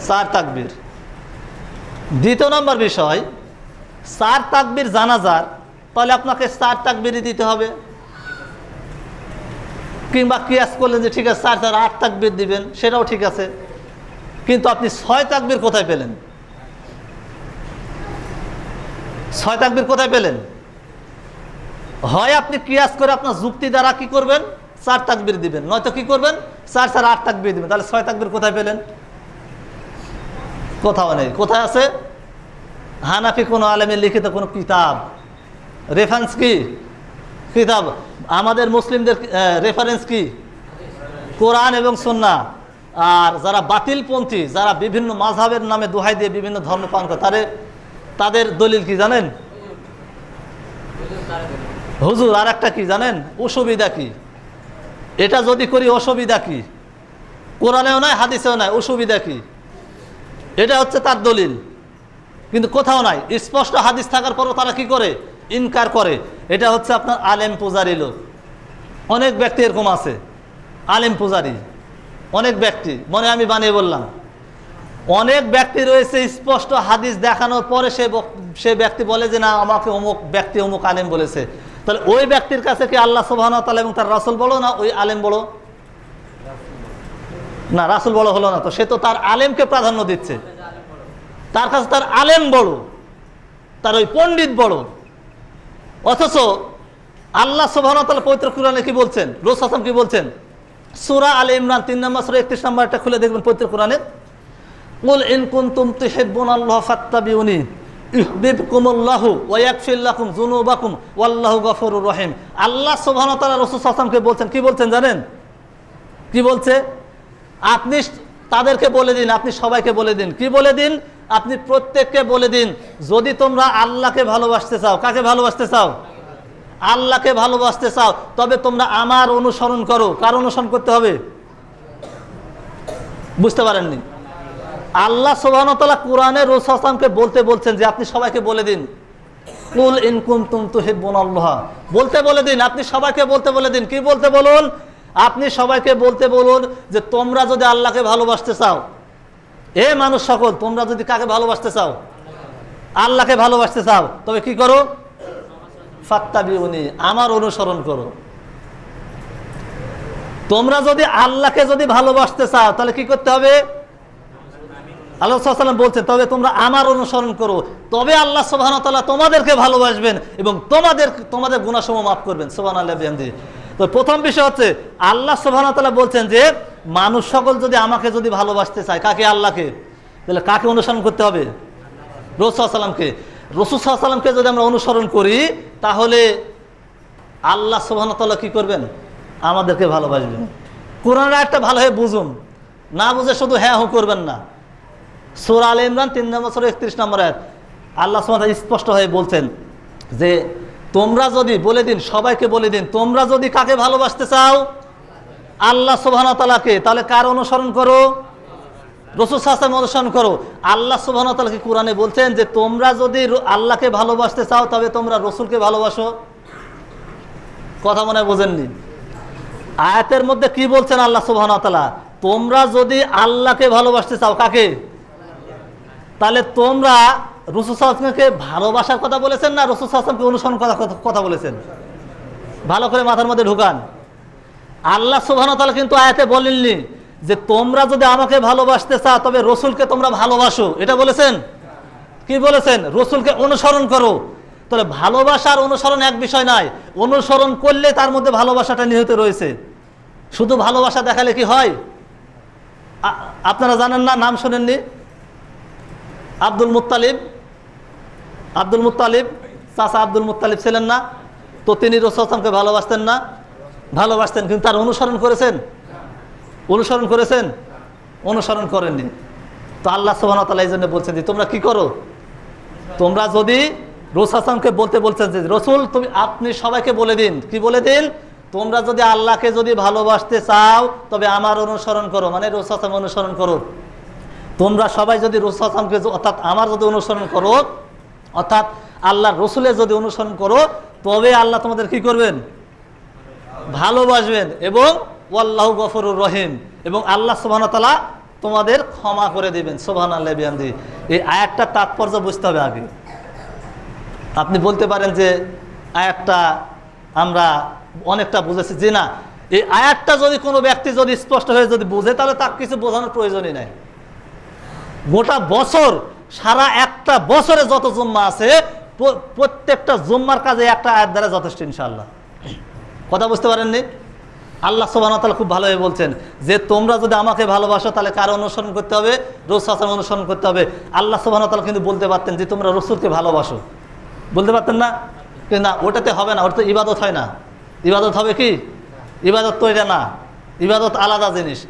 4 তাকবীর। দ্বিতীয় নম্বর বিষয়, 4 তাকবীর জানাজার, তাহলে আপনাকে 4 তাকবীরই দিতে হবে। কিংবা কিয়াস করলেন যে ঠিক আছে 4 4 8 তাকবীর দিবেন, সেটাও ঠিক আছে, কিন্তু আপনি 6 তাকবীর কোথায় পেলেন? 6 তাকবীর কোথায় পেলেন? হয় আপনি কিয়াস করে আপনার যুক্তি দ্বারা কি করবেন, 4 তাকবীর দিবেন, নয়তো কি করবেন 4 4 8 তাকবীর দিবেন। তাহলে 6 তাকবীর কোথায় পেলেন? কোথাও নেই। কোথায় আছে? হানাফি কোনো আলেমের লিখিত কোনো কিতাব, রেফারেন্স কি? কিতাব। আমাদের মুসলিমদের রেফারেন্স কি? কোরআন এবং সুন্নাহ। আর যারা বাতিলপন্থী, যারা বিভিন্ন মাযহাবের নামে দোহাই দিয়ে বিভিন্ন ধর্ম পালন করে, তাদের দলিল কি জানেন? হুজুর। আর একটা কি জানেন? অসুবিধা কি? এটা যদি করি অসুবিধা কি? কোরআনেও নাই, হাদিসেও নাই, অসুবিধা কি? এটা হচ্ছে তার দলিল, কিন্তু কোথাও নাই। স্পষ্ট হাদিস থাকার পরও তারা কি করে? ইনকার করে। এটা হচ্ছে আপনার আলেম পূজারি লোক। অনেক ব্যক্তি এরকম আছে, আলেম পূজারি অনেক ব্যক্তি, মনে আমি বানিয়ে বললাম, অনেক ব্যক্তি রয়েছে স্পষ্ট হাদিস দেখানোর পরে সে ব্যক্তি বলে যে না, আমাকে অমুক ব্যক্তি অমুক আলেম বলেছে। তাহলে ওই ব্যক্তির কাছে কি আল্লাহ সুবহানাহু ওয়া তাআলা এবং তার রাসূল বলো, না ওই আলেম বলো? না, রাসূল বলো হলো না, তো সে তো তার আলেমকে প্রাধান্য দিচ্ছে। তার কাছে তার আলেম বড়, তার ওই পণ্ডিত বড়, অথচ আল্লাহ সুবহানাহু ওয়া তাআলা পবিত্র কোরআনে কি বলছেন, রাসূল সাল্লাল্লাহু আলাইহি ওয়াসাল্লাম কি বলছেন? সূরা আলে ইমরান 3 নম্বর সূরা 31 নম্বরটা খুলে দেখবেন পবিত্র কোরআনে। কুল ইন কুনতুম তুহিব্বুনাল্লাহ ফাত্তাবিউনি ইউহিব্বুকুমুল্লাহু ওয়া ইয়াগফির লাকুম যুনুবাকুম ওয়াল্লাহু গফুরুর রহিম। আল্লাহ সুবহানাহু ওয়া তাআলা রাসূল সাল্লাল্লাহু আলাইহি ওয়াসাল্লামকে বলছেন, কি বলছেন জানেন? কি বলছে? আপনি তাদেরকে বলে দিন, আপনি সবাইকে বলে দিন, কি বলে দিন? আপনি প্রত্যেককে বলে দিন, যদি তোমরা আল্লাহকে ভালোবাসতে চাও, কাকে ভালোবাসতে চাও? আল্লাহকে ভালোবাসতে চাও, তবে তোমরা আমার অনুসরণ করো। কার অনুসরণ করতে হবে? বুঝতে পারেননি? আল্লাহ সুবহানাহু ওয়া তাআলা কোরআনে রাসূল সাল্লাল্লাহু আলাইহি ওয়াসাল্লামকে বলতে বলছেন যে আপনি সবাইকে বলে দিন, কুল ইন কুনতুম তুহিব্বুনাল্লাহ, বলতে বলে দিন, আপনি সবাইকে বলতে বলে দিন। কি বলতে বলুন? আপনি সবাইকে বলতে বলুন যে তোমরা যদি আল্লাহকে ভালোবাসতে চাও, এ মানুষ সকল, তোমরা যদি কাকে ভালোবাসতে চাও? আল্লাহকে ভালোবাসতে চাও, তবে কি করো? ফাত্তাবিউনি, আমার অনুসরণ করো। তোমরা যদি আল্লাহকে যদি ভালোবাসতে চাও, তাহলে কি করতে হবে? আল্লাহ সাল্লাল্লাহু আলাইহি ওয়াসাল্লাম বলছেন তবে তোমরা আমার অনুসরণ করো, তবে আল্লাহ সুবহানাহু ওয়া তাআলা তোমাদেরকে ভালোবাসবেন এবং তোমাদের গুনাহসমূহ মাফ করবেন। সুবহানাল্লাহি ওয়া বিহামদিহি। তো প্রথম বিষয় হচ্ছে আল্লাহ সুবহানাহু ওয়া তাআলা বলছেন যে মানুষ সকল যদি আমাকে যদি ভালোবাসতে চায়, কাকে? আল্লাহকে, তাহলে কাকে অনুসরণ করতে হবে? রাসূল সাল্লাল্লাহু আলাইহি ওয়াসাল্লামকে। রাসূল সাল্লাল্লাহু আলাইহি ওয়াসাল্লামকে যদি আমরা অনুসরণ করি, তাহলে আল্লাহ সুবহানাহু ওয়া তাআলা কি করবেন? আমাদেরকে ভালোবাসবেন। কোরআনের একটা ভালোভাবে বুঝুন, না বুঝে শুধু হ্যাঁ হু করবেন না। সূরা আলে ইমরান 3 নম্বর সূরা 31 নম্বর আয়াত আল্লাহ সুবহানাহু ওয়া তাআলা স্পষ্ট হয়ে বলছেন যে তোমরা যদি বলে দিন, সবাইকে বলে দিন, তোমরা যদি কাকে ভালোবাসতে চাও? আল্লাহ সুবহানাহু ওয়া তাআলাকে, তাহলে কার অনুসরণ করো? রাসূল সাল্লাল্লাহু আলাইহি ওয়াসাল্লাম অনুসরণ করো। আল্লাহ সুবহানাহু ওয়া তাআলা কি কোরআনে বলছেন যে তোমরা যদি আল্লাহকে ভালোবাসতে চাও, তবে তোমরা রাসূলকে ভালোবাসো। কথা মনে হয় বোঝেননি? আয়াতের মধ্যে কি বলছেন আল্লাহ সুবহানাহু ওয়া তাআলা? তোমরা যদি আল্লাহকে ভালোবাসতে চাও, কাকে? তাহলে তোমরা রাসূল সাল্লাল্লাহু আলাইহি ওয়াসাল্লামকে ভালোবাসার কথা বলেছেন না রাসূল সাল্লাল্লাহু আলাইহি ওয়াসাল্লামকে অনুসরণ করার কথা বলেছেন? ভালো করে মাথার মধ্যে ঢুকান। আল্লাহ সুবহানাহু ওয়া তাআলা কিন্তু আয়াতে বলেননি যে তোমরা যদি আমাকে ভালোবাসতে চাও, তবে রাসূলকে তোমরা ভালোবাসো, এটা বলেছেন? কি বলেছেন? রাসূলকে অনুসরণ করো। তাহলে ভালোবাসার অনুসরণ এক বিষয় নয়, অনুসরণ করলে তার মধ্যে ভালোবাসাটা নিহিত রয়েছে। শুধু ভালোবাসা দেখালে কি হয়? আপনারা জানেন না, নাম শোনেননি? আব্দুল মুত্তালিব, চাচা আব্দুল মুত্তালিব ছিলেন না? তো তিনি রাসূল সাল্লাল্লাহু আলাইহি ওয়াসাল্লামকে ভালোবাসতেন না? ভালোবাসতেন, কিন্তু তার অনুসরণ করেছেন? অনুসরণ করেননি। তো আল্লাহ সুবহানাহু ওয়া তাআলা এই জন্য বলছেন যে তোমরা কি করো? তোমরা যদি রাসূল সাল্লাল্লাহু আলাইহি ওয়াসাল্লামকে বলছেন যে রাসূল আপনি সবাইকে বলে দিন, কি বলে দিন? তোমরা যদি আল্লাহকে যদি ভালোবাসতে চাও, তবে আমার অনুসরণ করো, মানে রাসূল সাল্লাল্লাহু আলাইহি ওয়াসাল্লাম অনুসরণ করো। তোমরা সবাই যদি রাসূল সাল্লাল্লাহু আলাইহি ওয়াসাল্লামকে অর্থাৎ আমার যদি অনুসরণ করো, অর্থাৎ আল্লাহর রাসূলের যদি অনুসরণ করো, তবে আল্লাহ তোমাদের কি করবেন? ভালোবাসবেন, এবং ওয়াল্লাহু গফুরুর রহিম, এবং আল্লাহ সুবহানাহু ওয়া তাআলা তোমাদের ক্ষমা করে দিবেন। সুবহানাল্লাহি ওয়া বিহামদিহি। এই আয়াতটার তাৎপর্য বুঝতে হবে আগে। আপনি বলতে পারেন যে আয়াতটা আমরা অনেকটা বুঝেছি, যে না, এই আয়াতটা যদি কোনো ব্যক্তি যদি স্পষ্ট হয়ে যদি বুঝে, তাহলে তার কিছু বোঝানোর প্রয়োজনই নাই। গোটা বছর, সারা একটা বছরে যত জুম্মা আছে, প্রত্যেকটা জুম্মার কাজে একটা আয়াত দ্বারা যথেষ্ট ইনশাআল্লাহ। কথা বুঝতে পারেননি? আল্লাহ সুবহানাহু ওয়া তাআলা খুব ভালোভাবে বলছেন যে তোমরা যদি আমাকে ভালোবাসো, তাহলে কার অনুসরণ করতে হবে? রাসূল সাল্লাল্লাহু আলাইহি ওয়াসাল্লাম অনুসরণ করতে হবে। আল্লাহ সুবহানাহু ওয়া তাআলা কিন্তু বলতে পারতেন যে তোমরা রাসূলকে ভালোবাসো, বলতে পারতেন না? কিন্তু না, ওটাতে হবে না, ওটা তো ইবাদত হয় না। ইবাদত হবে কি? ইবাদত তো এটা না, ইবাদত আলাদা জিনিস।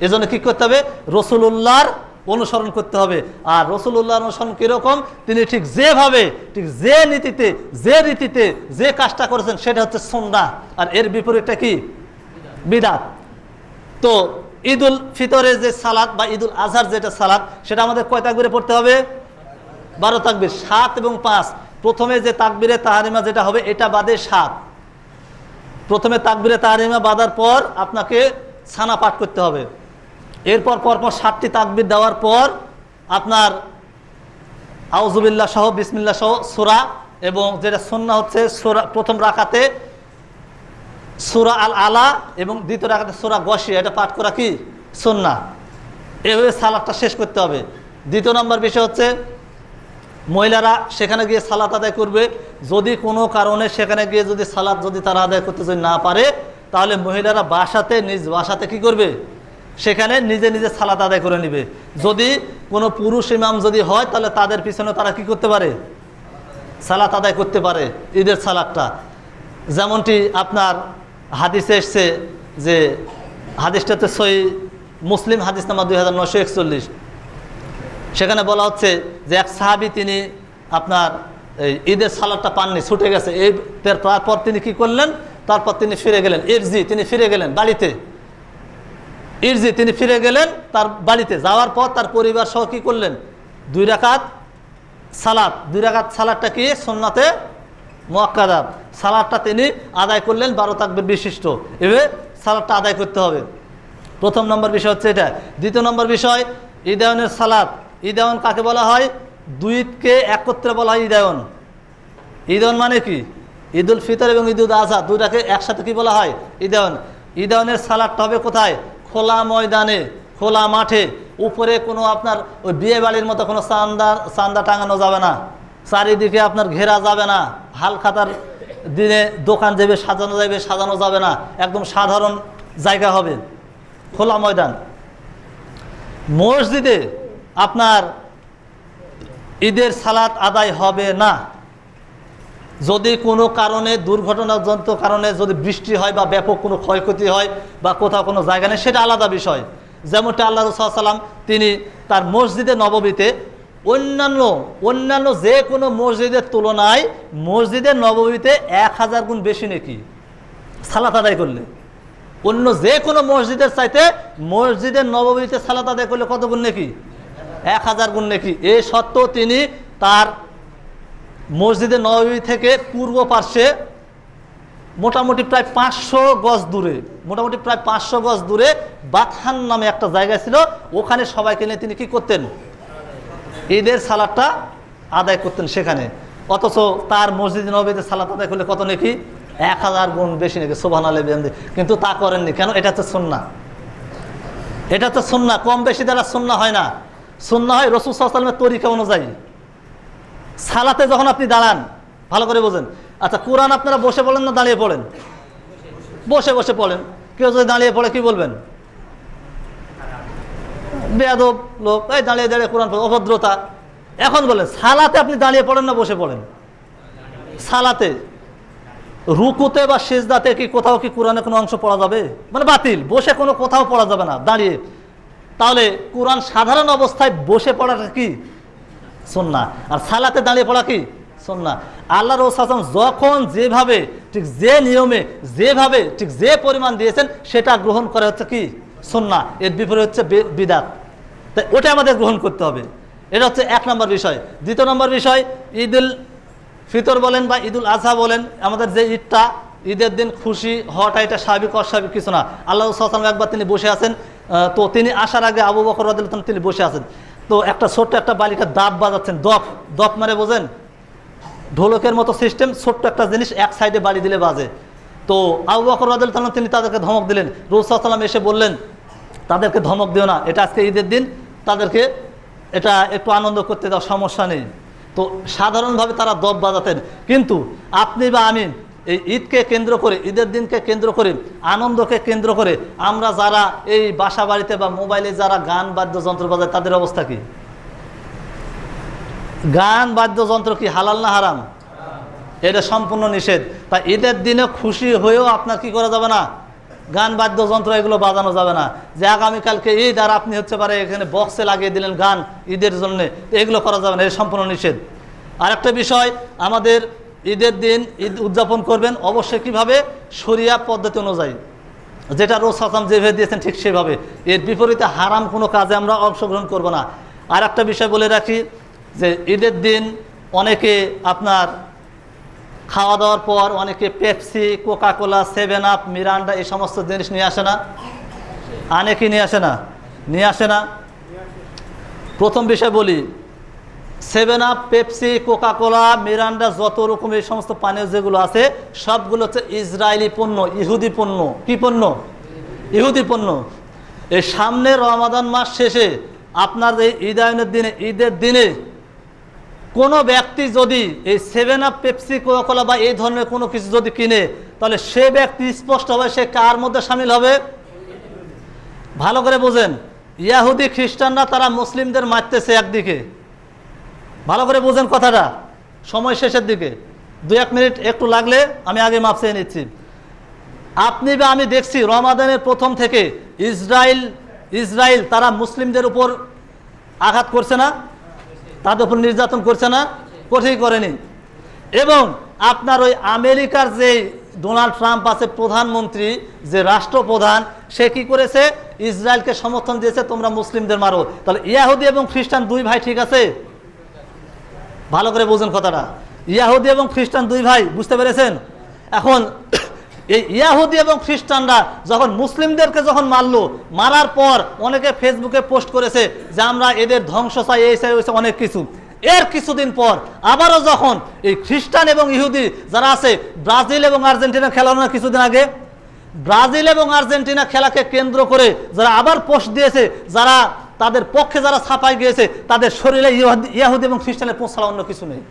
এজন্য কি করতে হবে? রাসূলুল্লাহর অনুসরণ করতে হবে। আর রাসূলুল্লাহর অনুসরণ কিরকম? তিনি ঠিক যেভাবে, ঠিক যে নীতিতে, যে রীতিতে যে কাজটা করেছেন, সেটা হচ্ছে সুন্নাহ, আর এর বিপরীতটা কি? বিদআত। তো ঈদুল ফিতরের যে সালাত বা ঈদুল আজহার যেটা সালাত, সেটা আমাদের কয় তাকবীরে পড়তে হবে? 12 তাকবীর, 7 এবং 5। প্রথমে যে তাকবীরে তাহরিমা যেটা হবে, এটা বাদে 7। প্রথমে তাকবীরে তাহরিমা বাঁধার পর আপনাকে ছানা পাঠ করতে হবে। এরপর পরপর 7টি তাকবীর দেওয়ার পর আপনার আউযুবিল্লাহ সহ, বিসমিল্লাহ সহ সূরা, এবং যেটা সুন্নাহ হচ্ছে সূরা প্রথম রাকাতে সূরা আল আলা এবং দ্বিতীয় রাকাতে সূরা গশিয়া, এটা পাঠ করা কি? সুন্নাহ। এভাবে সালাতটা শেষ করতে হবে। দ্বিতীয় নম্বর বিষয় হচ্ছে মহিলারা সেখানে গিয়ে সালাত আদায় করবে। যদি কোনো কারণে সেখানে গিয়ে যদি সালাত যদি তারা আদায় করতে যদি না পারে, তাহলে মহিলারা বাসাতে নিজ বাসাতে কি করবে, সেখানে নিজে নিজে সালাত আদায় করে নেবে। যদি কোনো পুরুষ ইমাম যদি হয়, তাহলে তাদের পিছনে তারা কি করতে পারে, সালাত আদায় করতে পারে ঈদের সালাতটা। যেমনটি আপনার হাদিসে এসছে, যে হাদিসটাতে সহি মুসলিম হাদিস নাম্বার 2941, সেখানে বলা হচ্ছে যে এক সাহাবী তিনি আপনার এই ঈদের সালাতটা পাননি, ছুটে গেছে। এই তারপর তিনি কি করলেন, তারপর তিনি ফিরে গেলেন, তিনি ফিরে গেলেন বাড়িতে, তিনি ফিরে গেলেন তার বাড়িতে। যাওয়ার পর তার পরিবার সহ কি করলেন, 2 রাকাত সালাত, 2 রাকাত সালাতটা কি সুন্নাতে মুআক্কাদা, সালাতটা তিনি আদায় করলেন 12 তাকবীর বিশিষ্ট। এভাবে সালাতটা আদায় করতে হবে। প্রথম নম্বর বিষয় হচ্ছে এটা। দ্বিতীয় নম্বর বিষয় ঈদায়নের সালাত। ঈদায়ন কাকে বলা হয়, 2 ঈদকে একত্রে বলা হয় ঈদায়ন। ঈদায়ন মানে কি, ঈদুল ফিতর এবং ঈদুল আজহা দুটাকে একসাথে কি বলা হয়, ঈদায়ন। ঈদায়নের সালাতটা হবে কোথায়, খোলা ময়দানে, খোলা মাঠে। উপরে কোনো আপনার ওই বিয়ে বাড়ির মতো কোনো চান্দা টাঙানো যাবে না, চারিদিকে আপনার ঘেরা যাবে না, হালখাতার দিনে দোকান যাবে সাজানো যাবে না, একদম সাধারণ জায়গা হবে, খোলা ময়দান। মসজিদে আপনার ঈদের সালাত আদায় হবে না যদি কোনো কারণে, দুর্ঘটনাজনিত কারণে যদি বৃষ্টি হয় বা ব্যাপক কোনো ক্ষয়ক্ষতি হয় বা কোথাও কোনো জায়গা নেই, সেটা আলাদা বিষয়। যেমনটা আল্লাহ রাসূল সাল্লাল্লাহু আলাইহি ওয়াসাল্লাম তিনি তার মসজিদে নববীতে অন্যান্য যে কোনো মসজিদের তুলনায় মসজিদে নববীতে 1000 গুণ বেশি নেকি সালাত আদায় করলে। অন্য যে কোনো মসজিদের চাইতে মসজিদে নববীতে সালাত আদায় করলে কত গুণ নেকি, 1000 গুণ নেকি। এই সত্ত্বেও তিনি তার মসজিদে নববী থেকে পূর্ব পার্শ্বে মোটামুটি প্রায় 500 গজ দূরে বাতহান নামে একটা জায়গা ছিল, ওখানে সবাইকে নিয়ে তিনি কি করতেন, ঈদের সালাতটা আদায় করতেন সেখানে। অথচ তার মসজিদে নববীতে সালাত আদায় করলে কত নাকি, 1000 গুণ বেশি নাকি, সুবহানাল্লাহ বিহামদিহি। কিন্তু তা করেননি কেন, এটা তো সুন্নাহ, এটা তো সুন্নাহ। কম বেশি দ্বারা সুন্নাহ হয় না, সুন্নাহ হয় রাসূল সাল্লাল্লাহু আলাইহি ওয়াসাল্লামের তরিকা অনুযায়ী। সালাতে যখন আপনি দাঁড়ান, ভালো করে বোঝেন। আচ্ছা, কোরআন আপনারা বসে পড়েন না দাঁড়িয়ে পড়েন? বসে পড়েন। কেউ যদি দাঁড়িয়ে পড়ে কি বলবেন, বেয়াদব লোক, এই দাঁড়িয়ে কোরআন পড়ে, অভদ্রতা। এখন বলেন, সালাতে আপনি দাঁড়িয়ে পড়েন না বসে পড়েন? সালাতে রুকুতে বা সিজদাতে কি কোথাও কি কোরআনে কোনো অংশ পড়া যাবে, মানে বাতিল। বসে কোনো কোথাও পড়া যাবে না, দাঁড়িয়ে। তাহলে কোরআন সাধারণ অবস্থায় বসে পড়াটা কি সুন্নাহ, আর সালাতে দাঁড়িয়ে পড়া কি সুন্নাহ। আল্লাহ রাসূল সাল্লাল্লাহু আলাইহি ওয়াসাল্লাম যখন যেভাবে, ঠিক যে নিয়মে, যেভাবে, ঠিক যে পরিমাণ দিয়েছেন, সেটা গ্রহণ করা হচ্ছে কি সুন্নাহ। এর বিপরীত হচ্ছে বিদআত। তাই ওটা আমাদের গ্রহণ করতে হবে। এটা হচ্ছে 1 নম্বর বিষয়। দ্বিতীয় নম্বর বিষয়, ঈদুল ফিতর বলেন বা ঈদুল আজহা বলেন, আমাদের যে ঈদটা, ঈদের দিন খুশি হওয়াটা এটা স্বাভাবিক অস্বাভাবিক কিছু না। আল্লাহ রাসূল সাল্লাল্লাহু আলাইহি ওয়াসাল্লাম একবার তিনি বসে আছেন, তো তিনি আসার আগে আবু বকর রাদিয়াল্লাহু আনহু তিনি বসে আছেন। তো একটা ছোট্ট একটা বালিকা দাপ বাজাচ্ছেন, দপ মানে বোঝেন, ঢোলকের মতো সিস্টেম, ছোট্ট একটা জিনিস এক সাইডে বাড়ি দিলে বাজে। তো আবু বকর রাদিয়াল্লাহু আনহু তিনি তাদেরকে ধমক দিলেন। রাসূল সাল্লাল্লাহু আলাইহি ওয়াসাল্লাম এসে বললেন, তাদেরকে ধমক দিও না, এটা আজকে ঈদের দিন, তাদেরকে এটা একটু আনন্দ করতে দাও, সমস্যা নেই। তো সাধারণভাবে তারা দপ বাজাতেন। কিন্তু আপনি বা আমি এই ঈদকে কেন্দ্র করে, ঈদের দিনকে কেন্দ্র করে, আনন্দকে কেন্দ্র করে আমরা যারা এই বাসা বাড়িতে বা মোবাইলে যারা গান বাদ্যযন্ত্র বাজায়, তাদের অবস্থা কি? গান বাদ্যযন্ত্র কি হালাল না হারাম? এটা সম্পূর্ণ নিষেধ। তাই ঈদের দিনে খুশি হয়েও আপনার কি করা যাবে না, গান বাদ্যযন্ত্র এগুলো বাজানো যাবে না। যে আগামীকালকে ঈদ আর আপনি হচ্ছে পারে এখানে বক্সে লাগিয়ে দিলেন গান ঈদের জন্য, এগুলো করা যাবে না, এটা সম্পূর্ণ নিষেধ। আরেকটা বিষয়, আমাদের ঈদের দিন ঈদ উদযাপন করবেন অবশ্যই কিভাবে, শরিয়া পদ্ধতি অনুযায়ী, যেটা রাসূল সাল্লাল্লাহু আলাইহি ওয়াসাল্লাম যেভাবে দিয়েছেন ঠিক সেভাবে। এর বিপরীতে হারাম কোনো কাজে আমরা অংশগ্রহণ করব না। আর একটা বিষয় বলে রাখি, যে ঈদের দিন অনেকে আপনার খাওয়া দাওয়ার পর অনেকে পেপসি, কোকাকোলা, 7 আপ, মিরান্ডা এই সমস্ত জিনিস নিয়ে আসে না? আনে কি নিয়ে আসে না? নিয়ে আসে না। প্রথম বিষয় বলি, 7 আপ, পেপসি, কোকাকোলা, মিরান্ডা, যত রকম এই সমস্ত পানীয় যেগুলো আছে, সবগুলো হচ্ছে ইসরায়েলি পণ্য, ইহুদি পণ্য। কি পণ্য? ইহুদি পণ্য। এই সামনে রমাদান মাস শেষে আপনার এই ঈদায়নের দিনে, ঈদের দিনে কোনো ব্যক্তি যদি এই 7 আপ, পেপসি, কোকা-কোলা বা এই ধরনের কোনো কিছু যদি কিনে, তাহলে সে ব্যক্তি স্পষ্ট হবে সে কার মধ্যে শামিল হবে? ভালো করে বোঝেন, ইয়াহুদি খ্রিস্টানরা তারা মুসলিমদের মারতেছে একদিকে, ভালো করে বোঝেন কথাটা, সময় শেষের দিকে 2-1 মিনিট একটু লাগলে আমি আগে মাপ চেয়ে নিচ্ছি। আপনি বা আমি দেখছি রমাদানের প্রথম থেকে ইসরায়েল তারা মুসলিমদের উপর আঘাত করছে না, তাদের উপর নির্যাতন করছে না? কঠিন করেনি। এবং আপনার ওই আমেরিকার যে ডোনাল্ড ট্রাম্প আছে প্রধানমন্ত্রী, যে রাষ্ট্রপ্রধান, সে কি করেছে? ইসরায়েলকে সমর্থন দিয়েছে তোমরা মুসলিমদের মারো। তাহলে ইয়াহুদি এবং খ্রিস্টান দুই ভাই, ঠিক আছে? ভালো করে বোঝেন কথাটা, ইয়াহুদি এবং খ্রিস্টান দুই ভাই, বুঝতে পেরেছেন? এখন এই ইয়াহুদি এবং খ্রিস্টানরা যখন মুসলিমদেরকে যখন মারলো, মারার পর অনেকে ফেসবুকে পোস্ট করেছে যে আমরা এদের ধ্বংস চাই, এই চাই, ওই চাই, অনেক কিছু। এর কিছুদিন পর আবারও যখন এই খ্রিস্টান এবং ইহুদি যারা আছে, ব্রাজিল এবং আর্জেন্টিনা খেলা না কিছুদিন আগে, ব্রাজিল এবং আর্জেন্টিনা খেলাকে কেন্দ্র করে যারা আবার পোস্ট দিয়েছে, যারা তাদের পক্ষে যারা ছাপাই গিয়েছে, তাদের শরীরে ইয়াহুদি এবং খ্রিস্টানের পোস্ট ছাড়া অন্য কিছু নেই।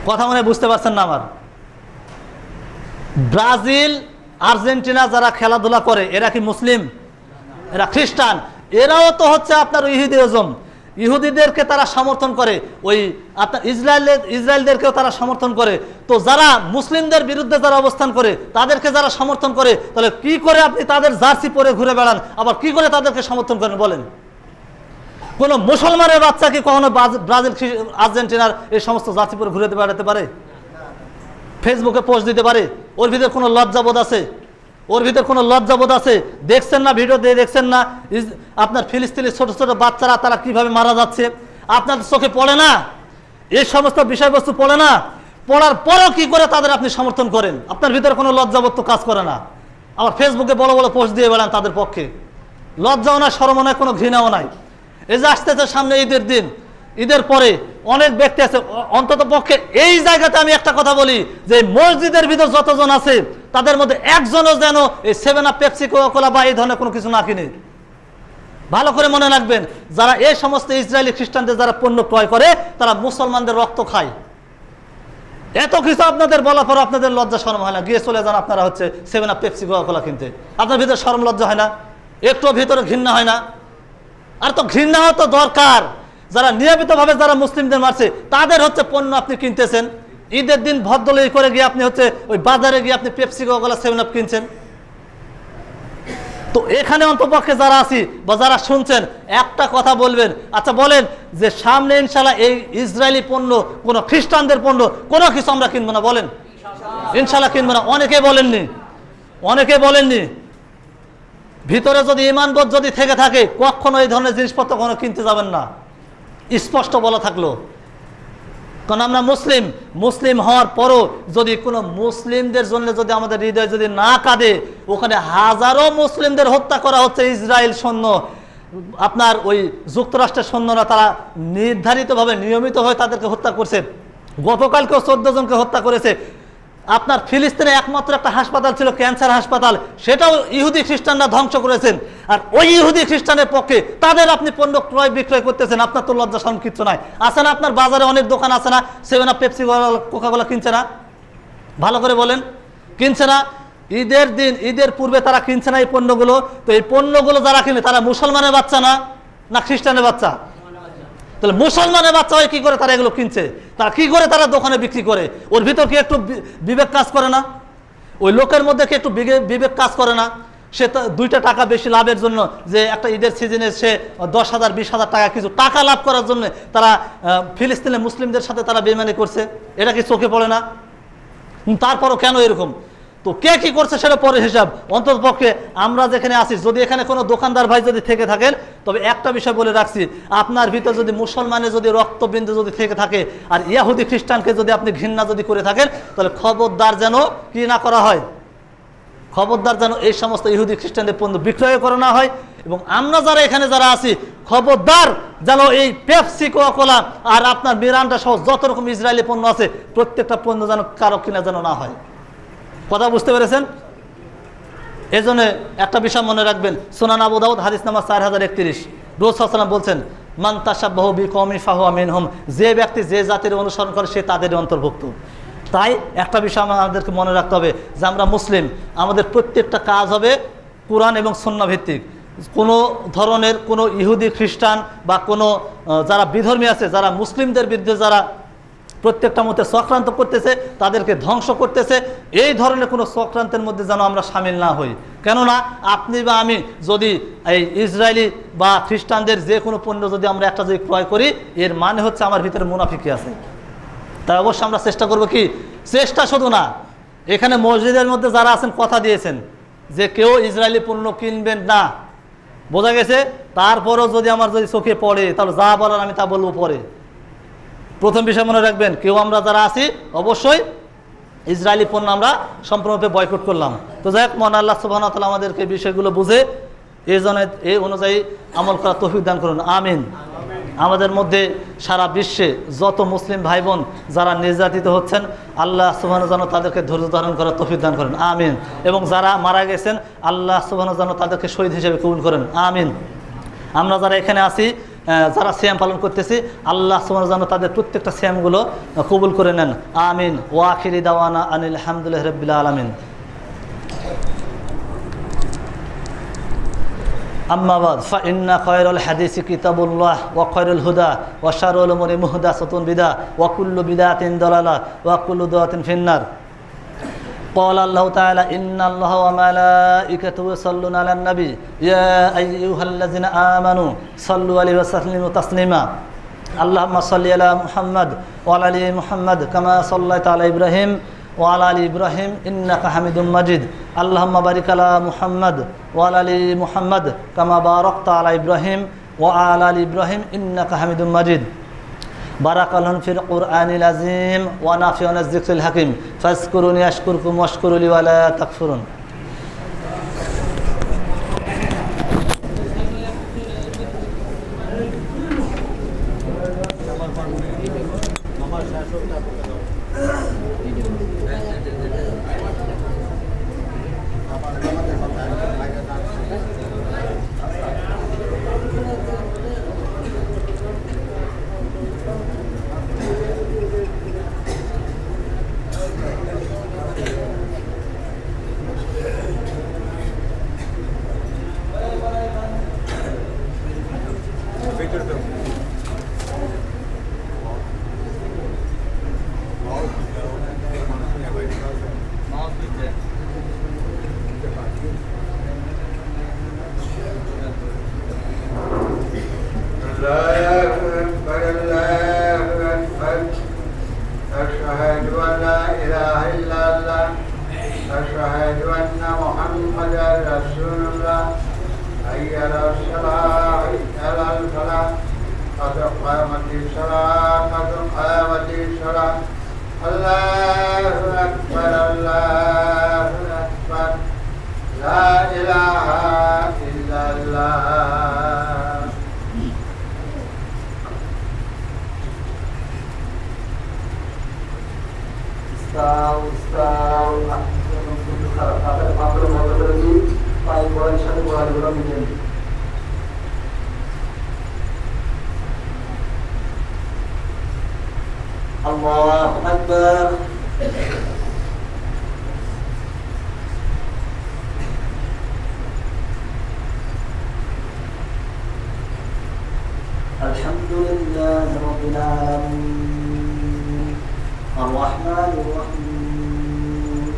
কথা মনে বুঝতে পারছেন না আমার? ব্রাজিল, আর্জেন্টিনা যারা খেলাধুলা করে, এরা কি মুসলিম? এরা খ্রিস্টান। এরাও তো হচ্ছে আপনার ইহুদিজম, ইহুদিদেরকে তারা সমর্থন করে, ওই আপনার ইসরায়েলদেরকেও তারা সমর্থন করে। তো যারা মুসলিমদের বিরুদ্ধে যারা অবস্থান করে, তাদেরকে যারা সমর্থন করে, তাহলে কি করে আপনি তাদের জার্সি পরে ঘুরে বেড়ান, আবার কি করে তাদেরকে সমর্থন করেন বলেন? কোনো মুসলমানের বাচ্চা কি কখনো ব্রাজিল, আর্জেন্টিনার এই সমস্ত জার্সি পরে ঘুরে বেড়াতে পারে? ফেসবুকে পোস্ট দিতে পারে? ওর ভিতরে কোনো লজ্জাবোধ আছে? ওর ভিতরে কোনো লজ্জাবোধ আছে? দেখছেন না ভিডিও দিয়ে, দেখছেন না আপনার ফিলিস্তিনের ছোট ছোট বাচ্চারা তারা কিভাবে মারা যাচ্ছে? আপনাদের চোখে পড়ে না? এই সমস্ত বিষয়বস্তু পড়ে না? পড়ার পরও কি করে তাদের আপনি সমর্থন করেন? আপনার ভিতরে কোনো লজ্জাবোধ তো কাজ করে না। আবার ফেসবুকে বড় বড় পোস্ট দিয়ে বেড়ান তাদের পক্ষে। লজ্জাও নাই, শরমও নাই, কোনো ঘৃণাও নাই। এই যে আসতেছে সামনে ঈদের দিন, ঈদের পরে অনেক ব্যক্তি আছে, অন্তত পক্ষে এই জায়গাতে আমি একটা কথা বলি যে মসজিদের ভিতর যতজন আছে তাদের মধ্যে একজনও যেন এই 7 আপ, পেপসি, কোকা-কোলা বা এই ধরনের কোনো কিছু না কিনে। ভালো করে মনে রাখবেন, যারা এই সমস্ত ইসরায়েলি খ্রিস্টানদের যারা পণ্য ক্রয় করে, তারা মুসলমানদের রক্ত খায়। এত কিছু আপনাদের বলার পর আপনাদের লজ্জা শরম হয় না? গিয়ে চলে যান আপনারা হচ্ছে 7 আপ, পেপসি, কোকা-কোলা কিনতে। আপনার ভিতরে শরম লজ্জা হয় না? একটু ভিতরে ঘৃণা হয় না? আর তো ঘৃণা হওয়া তো দরকার। যারা নিয়মিতভাবে যারা মুসলিমদের মারছে তাদের হচ্ছে পণ্য আপনি কিনতেছেন। ঈদের দিন ভদ্রলোক করে গিয়ে আপনি হচ্ছে ওই বাজারে গিয়ে আপনি পেপসি, কোকা-কোলা, 7 আপ কিনছেন। তো এখানে অন্তপক্ষে যারা আছি বা যারা শুনছেন, একটা কথা বলবেন, আচ্ছা বলেন যে সামনে ইনশাল্লাহ এই ইসরায়েলি পণ্য, কোনো খ্রিস্টানদের পণ্য, কোনো কিছু আমরা কিনবো না, বলেন? ইনশাল্লাহ কিনবো না। অনেকে বলেননি। ভিতরে যদি ঈমানবোধ যদি থেকে থাকে, কখনো এই ধরনের জিনিসপত্র কোনো কিনতে যাবেন না, স্পষ্ট বলা থাকলো। কারণ আমরা মুসলিম হওয়ার পরও যদি কোনো মুসলিমদের জন্য যদি আমাদের হৃদয় যদি না কাঁদে, ওখানে হাজারো মুসলিমদের হত্যা করা হচ্ছে ইসরায়েল সৈন্য, আপনার ওই যুক্তরাষ্ট্রের সৈন্যরা তারা নির্ধারিতভাবে নিয়মিতভাবে তাদেরকে হত্যা করছে। গতকালকেও 14 জনকে হত্যা করেছে। আপনার ফিলিস্তিনে একমাত্র একটা হাসপাতাল ছিল, ক্যান্সার হাসপাতাল, সেটাও ইহুদি খ্রিস্টানরা ধ্বংস করেছেন। আর ওই ইহুদি খ্রিস্টানের পক্ষে তাদের আপনি পণ্য ক্রয় বিক্রয় করতেছেন। আপনার তো লজ্জা শরম কিচ্ছু নাই। আছে না আপনার বাজারে অনেক দোকান আছে না, 7 আপ, পেপসি, কোকা-কোলা কিনছে না? ভালো করে বলেন, কিনছে না? ঈদের দিন, ঈদের পূর্বে তারা কিনছে না এই পণ্যগুলো? তো এই পণ্যগুলো যারা কিনে তারা মুসলমানের বাচ্চা না খ্রিস্টানের বাচ্চা? তাহলে মুসলমানের বাচ্চা হয় কি করে তারা এগুলো কিনছে? তারা কি করে তারা দোকানে বিক্রি করে? ওর ভিতর কি একটু বিবেক কাজ করে না? ওই লোকের মধ্যে কি একটু বিবেক কাজ করে না? সে 2টা টাকা বেশি লাভের জন্য, যে একটা ঈদের সিজনে সে 10,000 20,000 টাকা কিছু টাকা লাভ করার জন্য তারা ফিলিস্তিনের মুসলিমদের সাথে তারা বেইমানি করছে। এটা কি চোখে পড়ে না? তারপরও কেন এরকম? তো কে কি করছে সেটা পরে হিসাব। অন্ততপক্ষে আমরা যেখানে আছি, যদি এখানে কোনো দোকানদার ভাই যদি থেকে থাকেন, তবে একটা বিষয় বলে রাখছি, আপনার ভিতর যদি মুসলমানের যদি রক্তবিন্দু যদি থেকে থাকে আর ইয়াহুদি খ্রিস্টানকে যদি আপনি ঘৃণা যদি করে থাকেন, তাহলে খবরদার যেন কি না করা হয়, খবরদার যেন এই সমস্ত ইহুদি খ্রিস্টানদের পণ্য বিক্রয় করা না হয়। এবং আমরা যারা এখানে যারা আছি, খবরদার যেন এই পেপসি, কোকা-কোলা আর আপনার মিরান্ডা সহ যত রকম ইসরায়েলি পণ্য আছে, প্রত্যেকটা পণ্য যেন কারো কিনা যেন না হয়। কথা বুঝতে পেরেছেন? এজন্য একটা বিষয় মনে রাখবেন, সুনান আবু দাউদ হাদিস নাম্বার 4031, রাসূল সাল্লাল্লাহু আলাইহি ওয়াসাল্লাম বলছেন, মান তাশাব্বাহা বিকওমি ফাহুয়া মিনহুম, যে ব্যক্তি যে জাতির অনুসরণ করে সে তাদের অন্তর্ভুক্ত। তাই একটা বিষয় আমাদেরকে মনে রাখতে হবে যে আমরা মুসলিম, আমাদের প্রত্যেকটা কাজ হবে কোরআন এবং সুন্নাহ ভিত্তিক। কোনো ধরনের কোনো ইহুদি খ্রিস্টান বা কোনো যারা বিধর্মী আছে, যারা মুসলিমদের বিরুদ্ধে যারা প্রত্যেকটা মতে চক্রান্ত করতেছে, তাদেরকে ধ্বংস করতেছে, এই ধরনের কোনো চক্রান্তের মধ্যে যেন আমরা সামিল না হই। কেননা আপনি বা আমি যদি এই ইসরায়েলি বা খ্রিস্টানদের যে কোনো পণ্য যদি আমরা একটা যদি ক্রয় করি, এর মানে হচ্ছে আমার ভিতরে মুনাফিকি আছে। তাই অবশ্যই আমরা চেষ্টা করব কি, চেষ্টা শুধু না, এখানে মসজিদের মধ্যে যারা আছেন কথা দিয়েছেন যে কেউ ইসরায়েলি পণ্য কিনবেন না, বোঝা গেছে। তারপরেও যদি আমার যদি চোখে পড়ে তাহলে যা বলার আমি তা বলবো পরে। প্রথম বিষয় মনে রাখবেন, কেউ আমরা যারা আছি অবশ্যই ইসরায়েলি পণ্য আমরা সম্পূর্ণরূপে বয়কট করলাম। তো যাই হোক, মহান আল্লাহ সুবহানাহু ওয়া তাআলা আমাদেরকে বিষয়গুলো বুঝে এই অনুযায়ী আমল করার তৌফিক দান করুন, আমিন। আমাদের মধ্যে সারা বিশ্বে যত মুসলিম ভাই বোন যারা নির্যাতিত হচ্ছেন, আল্লাহ সুবহানাহু ওয়া তাআলা তাদেরকে ধৈর্য ধারণ করার তৌফিক দান করেন, আমিন। এবং যারা মারা গেছেন, আল্লাহ সুবহানাহু ওয়া তাআলা তাদেরকে শহীদ হিসেবে কবুল করেন, আমিন। আমরা যারা এখানে আছি, যারা সিয়াম পালন করতেছি, আল্লাহ সুবহানাহু ওয়া তাআলা তাদের প্রত্যেকটা সিয়ামগুলো কবুল করে নেন, আমিন। ওয়া আখিরি দাওয়ানা আনিল হামদুলিল্লাহি রাব্বিল আলামিন। আম্মা বাদ, ফাইন্না খায়রাল হাদিসি কিতাবুল্লাহ ওয়া খায়রুল হুদা ওয়া শাররুল উমুরি মুহদাসাতুন বিদআহ ওয়া কুল্লু বিদআতিন দালালাহ ওয়া কুল্লু দালালাতিন ফিন্নার। قال الله تعالى إن الله وملائكته يصلون على النبي يا أيها الذين آمنوا صلوا عليه وسلموا تسليما اللهم صل على محمد وعلى آل محمد كما صليت على إبراهيم وعلى آل إبراهيم إنك حميد مجيد اللهم بارك على محمد وعلى آل محمد كما باركت على إبراهيم وعلى آل إبراهيم إنك حميد مجيد بارك الله في القرآن العظيم ونافعنا الذكر الحكيم فاذكروني أشكركم واشكروا لي ولا تكفرون. الله أكبر الحمد لله رب العالمين الرحمن الرحيم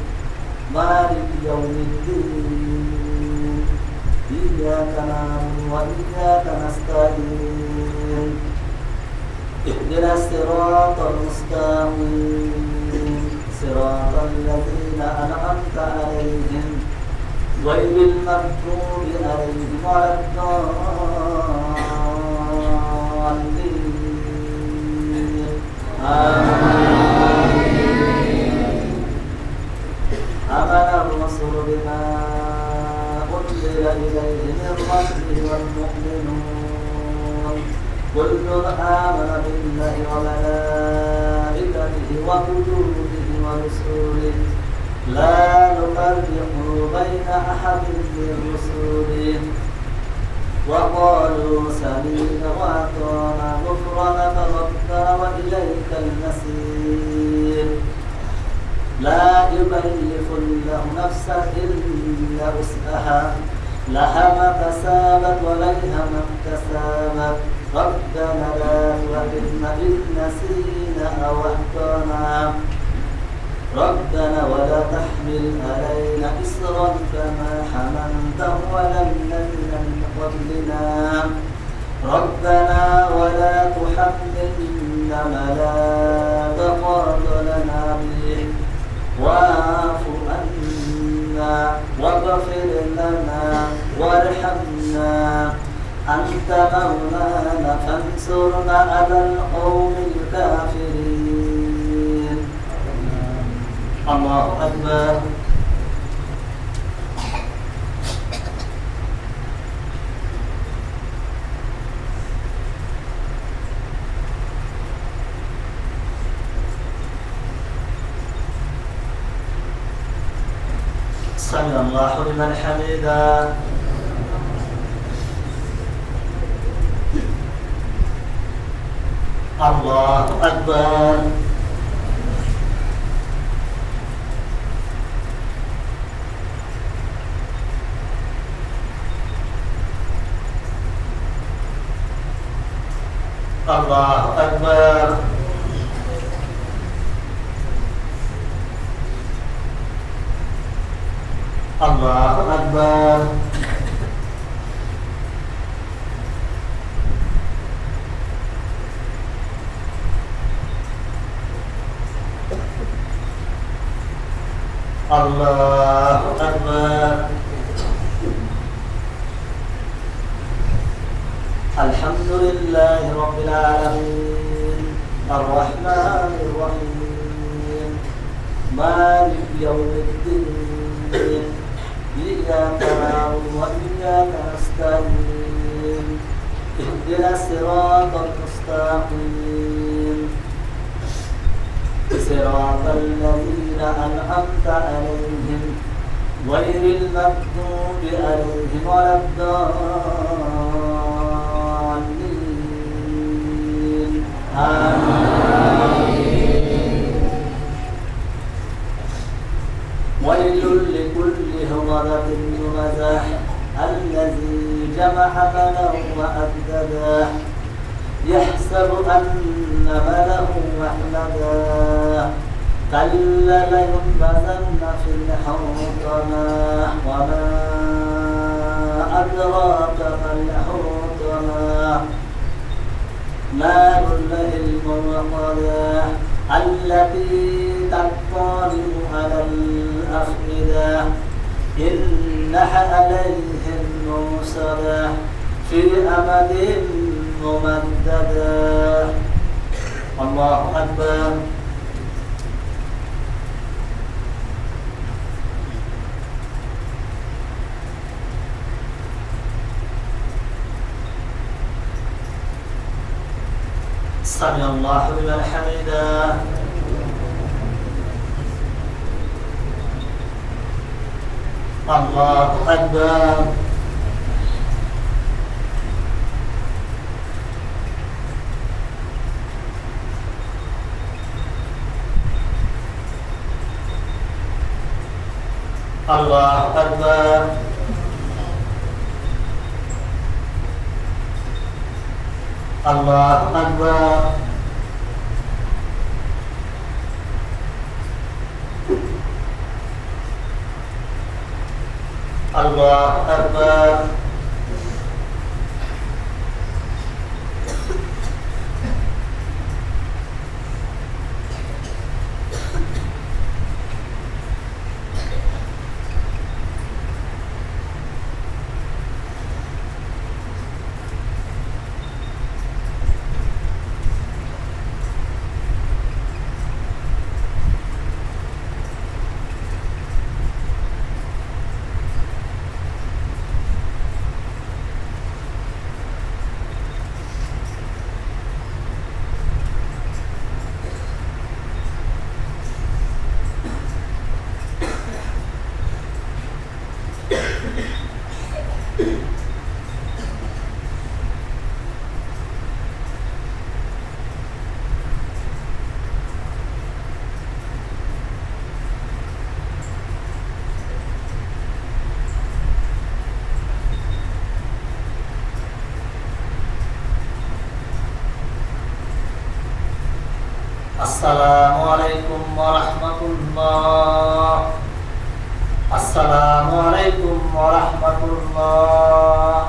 مالك يوم الدين إياك نعبد وإياك نستعين اهدنا الصراط المستقيم صراط الذين أنعمت عليهم غير المغضوب عليهم ولا الضالين آمين. آمن الرسول بما أنزل إليه من ربه والمؤمنون كل آمن بالله وملائكته وكتبه ورسله لا نفرق بين أحد من رسله وقالوا سمعنا وأطعنا إلا وسعها لها ما كسبت وعليها ما اكتسبت ربنا لا تؤاخذنا إن نسينا أو أخطأنا ربنا ولا تحمل علينا إصرا كما حملته على الذين من قبلنا ربنا ولا تحملنا ما لا طاقة لنا به واعف عنا واغفر لنا وارحمنا أنت مولانا فانصرنا على القوم الكافرين الله أكبر سمع الله لمن حمده الله أكبر الله أكبر الله أكبر الله أكبر الحمد لله رب العالمين الرحمن الرحيم مالك يوم الدين إياك نعبد وإياك نستعين اهدنا الصراط المستقيم صراط الذين أنعمت عليهم غير المغضوب عليهم ولا الضالين آمين ويل لكل همزة لمزة الذي جمع ماله وعدده يحسب أن ماله أخلده كلا لينبذن في الحطمة وما أدراك ما الحطمة نار الله الموقدة التي تطلع على الأفئدة إنها عليهم موصدة في أمد ممددة الله أكبر سمع الله لمن حمده الله أكبر الله أكبر الله أكبر الله أكبر আসসালামু আলাইকুম ওয়া রাহমাতুল্লাহ। আসসালামু আলাইকুম ওয়া রাহমাতুল্লাহ।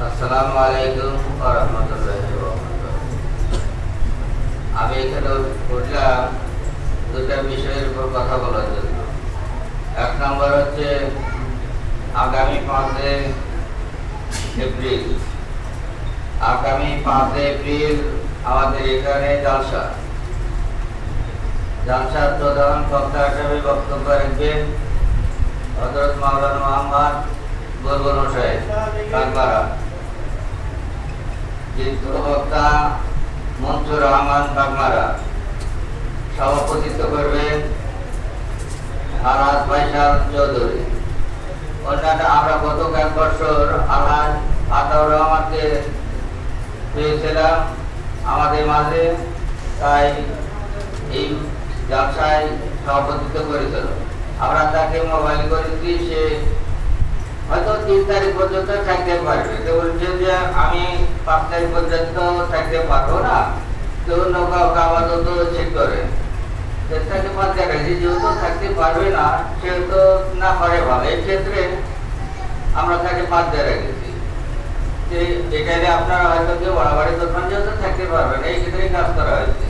আসসালামু আলাইকুম ওয়া রাহমাতুল্লাহি ওয়া বারাকাতুহু। আমি এখানে উঠলাম দুটা বিষয়ের উপর কথা বলার জন্য। এক নম্বর হচ্ছে আগামী 5 এপ্রিল আমাদের এখানে জালসার প্রধান বক্তা হিসেবে বক্তব্য রাখবেন হযরত মাওলানা মুহাম্মদ বুলবুল সাহেব কাকবারা। দ্বিতীয় বক্তা মনসুর রহমান কাকমারা। সভাপতিত্ব করবেন আলহাজ ফয়সাল চৌধুরী। অন্যান্য আমরা গত এক বছর আলহাজ আতাউর রহমানকে পেয়েছিলাম আমাদের মাঝে, তাই এই জালসায় সভাপতিত্ব করেছিল। আমরা তাকে মোবাইল করেছি, সে হয়তো 3 তারিখ পর্যন্ত থাকতে পারবে। তো বলছে যে আমি 5 তারিখ পর্যন্ত থাকতে পারবো না, তো নৌকা আপাতত চেক করে তাকে 5 তারিখ যেহেতু থাকতে পারবে না, সেহেতু না পারে ভালো। এই ক্ষেত্রে আমরা তাকে 5 তারিখ রেখেছি। এখানে আপনারা হয়তো কেউ বাড়াবাড়ি দোকান যেহেতু থাকতে পারবেন, এই ক্ষেত্রে কাজ করা হয়েছে,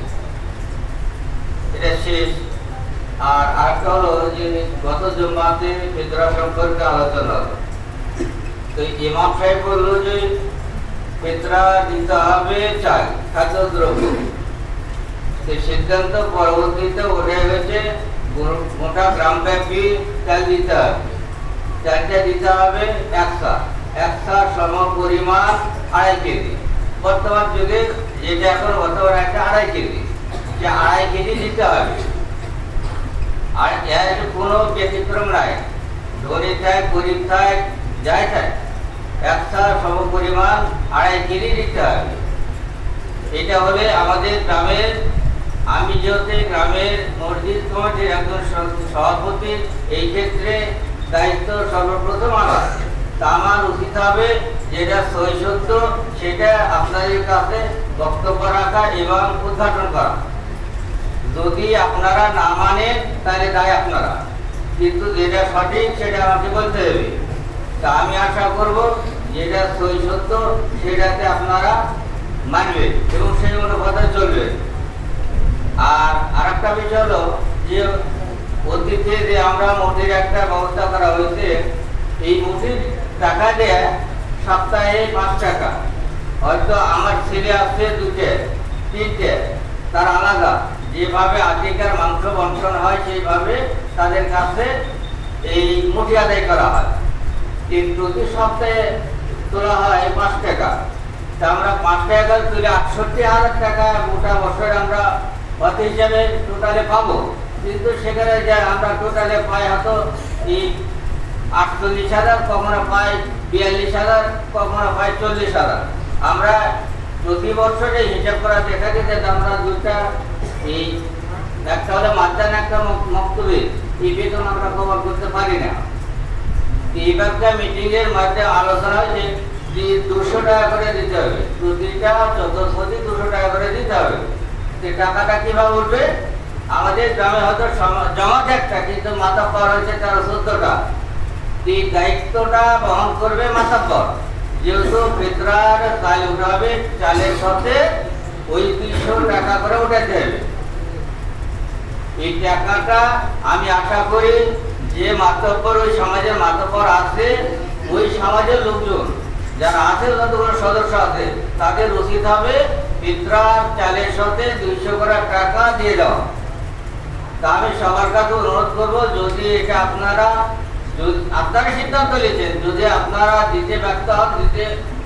এটা শেষ। আর আরেকটা হলো যে গত জুম্মাতে ফিতরা সম্পর্কে আলোচনা হলো। তো ইমাম সাহেব বললো যে ফিতরা দিতে হবে চাল, খাদ্যদ্রব্য। সিদ্ধান্ত পরবর্তীতে উঠে গেছে গোটা গ্রামব্যাপী চাল দিতে হবে। চালটা দিতে হবে 1 सा সম পরিমাণ 2.5 কেজি। বর্তমান যুগে যেটা এখন বর্তমান একটা 2.5 কেজি, যে 2.5 কেজি দিতে হবে। আর এর কোনো ব্যতিক্রম নাই, ধনী থাক গরিব থাক যাই থাক 1 सा সম পরিমাণ 2.5 কেজি দিতে হবে। এটা হলে আমাদের গ্রামের, আমি যেহেতু গ্রামের মসজিদ কমিটির একজন সভাপতি, এই ক্ষেত্রে দায়িত্ব সর্বপ্রথম আমার। তা আমার উচিত হবে যেটা সই সত্য সেটা আপনাদের কাছে বক্তব্য রাখা এবং উদ্ঘাটন করা। যদি আপনারা না মানেন তাহলে দায় আপনারা, কিন্তু যেটা সঠিক সেটা আমাকে বলতে হবে। তা আমি আশা করব যেটা সই সত্য সেটাতে আপনারা মানবেন এবং সেই অনুপাতে চলবে। আর আরেকটা বিষয় হলো যে অতীতে যে আমরা মুঠির একটা ব্যবস্থা করা হয়েছে, এই মুঠির টাকা দেয় সপ্তাহে 5 টাকা। হয়তো আমার ছেলে আছে 2টে 3টে, তার আলাদা যেভাবে আজকের মাংস বন্টন হয় সেইভাবে তাদের কাছে এই মুঠি আদায় করা হয়। কিন্তু প্রতি সপ্তাহে তোলা হয় 5 টাকা। তা আমরা 5 টাকা তুলে 68,000 টাকা গোটা বছর আমরা অর্থ হিসাবে টোটালে পাবো। কিন্তু সেখানে যে আমরা টোটালে পাই হয়তো এই 48,000, কখনো পাই 42,000, কখনো পাই 40,000। আমরা প্রতি বছরে হিসাব করা দেখা গেছে আমরা দুটা, এই একটা হলে মাদ্দান, একটা মক্তবে, এই বেতন আমরা কভার করতে পারি না। এইবারটা মিটিং এর মধ্যে আলোচনা হয়েছে যে 200 টাকা করে দিতে হবে, প্রতিটা চতুর্থী 200 টাকা করে দিতে হবে। টাকাটা কিভাবে উঠবে? আমাদের গ্রামে হয়তো জমাত একটা, কিন্তু মাতাব্বর হয়েছে 13-14টা। এই দায়িত্বটা বহন করবে মাতাব্বর, যেহেতু ফিতরার চাল উঠাবে, চালের সাথে ওই 200 টাকা করে উঠাতে হবে। এই টাকাটা আমি আশা করি যে মাতাব্বর, ওই সমাজের মাতাব্বর আছে, ওই সমাজের লোকজন যারা আছে, যতগুলো সদস্য আছে, তাদের উচিত হবে ফিতরার চালের সাথে 200 করে টাকা দিয়ে দাও। তা আমি সবার কাছে অনুরোধ করবো, যদি এটা আপনারা সিদ্ধান্ত নিয়েছেন, যদি আপনারা দিতে ব্যর্থ হন, দিতে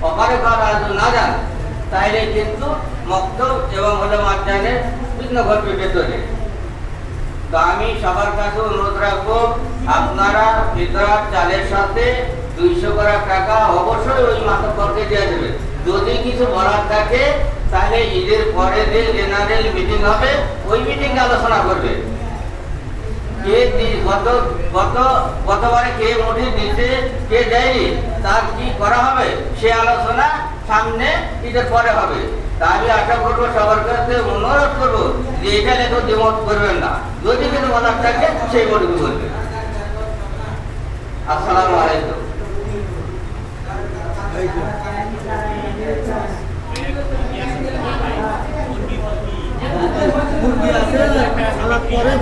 অপারে না যান, তাইলে কিন্তু মক্তব এবং হলে মাদ্দানের বিঘ্ন ঘটবে ভেতরে। তো আমি সবার কাছে অনুরোধ রাখবো, আপনারা ফিতরার চালের সাথে 200 করে টাকা অবশ্যই ওই মাতাব্বরকে দিয়ে দেবে। যদি কিছু বলার থাকে তাহলে ঈদের পরে যে জেনারেল মিটিং হবে ওই মিটিং আলোচনা করবে কে গতবারে কে মুঠি দিচ্ছে কে দেয়নি তার কি করা হবে সে আলোচনা সামনে ঈদের পরে হবে। তা আমি আশা করবো সবার কাছে অনুরোধ করবো যে এটা লেখো দ্বিমত করবেন না, যদি কিছু বলার থাকে সেই মতটুকু বলবেন। আসসালামু আলাইকুম। পরে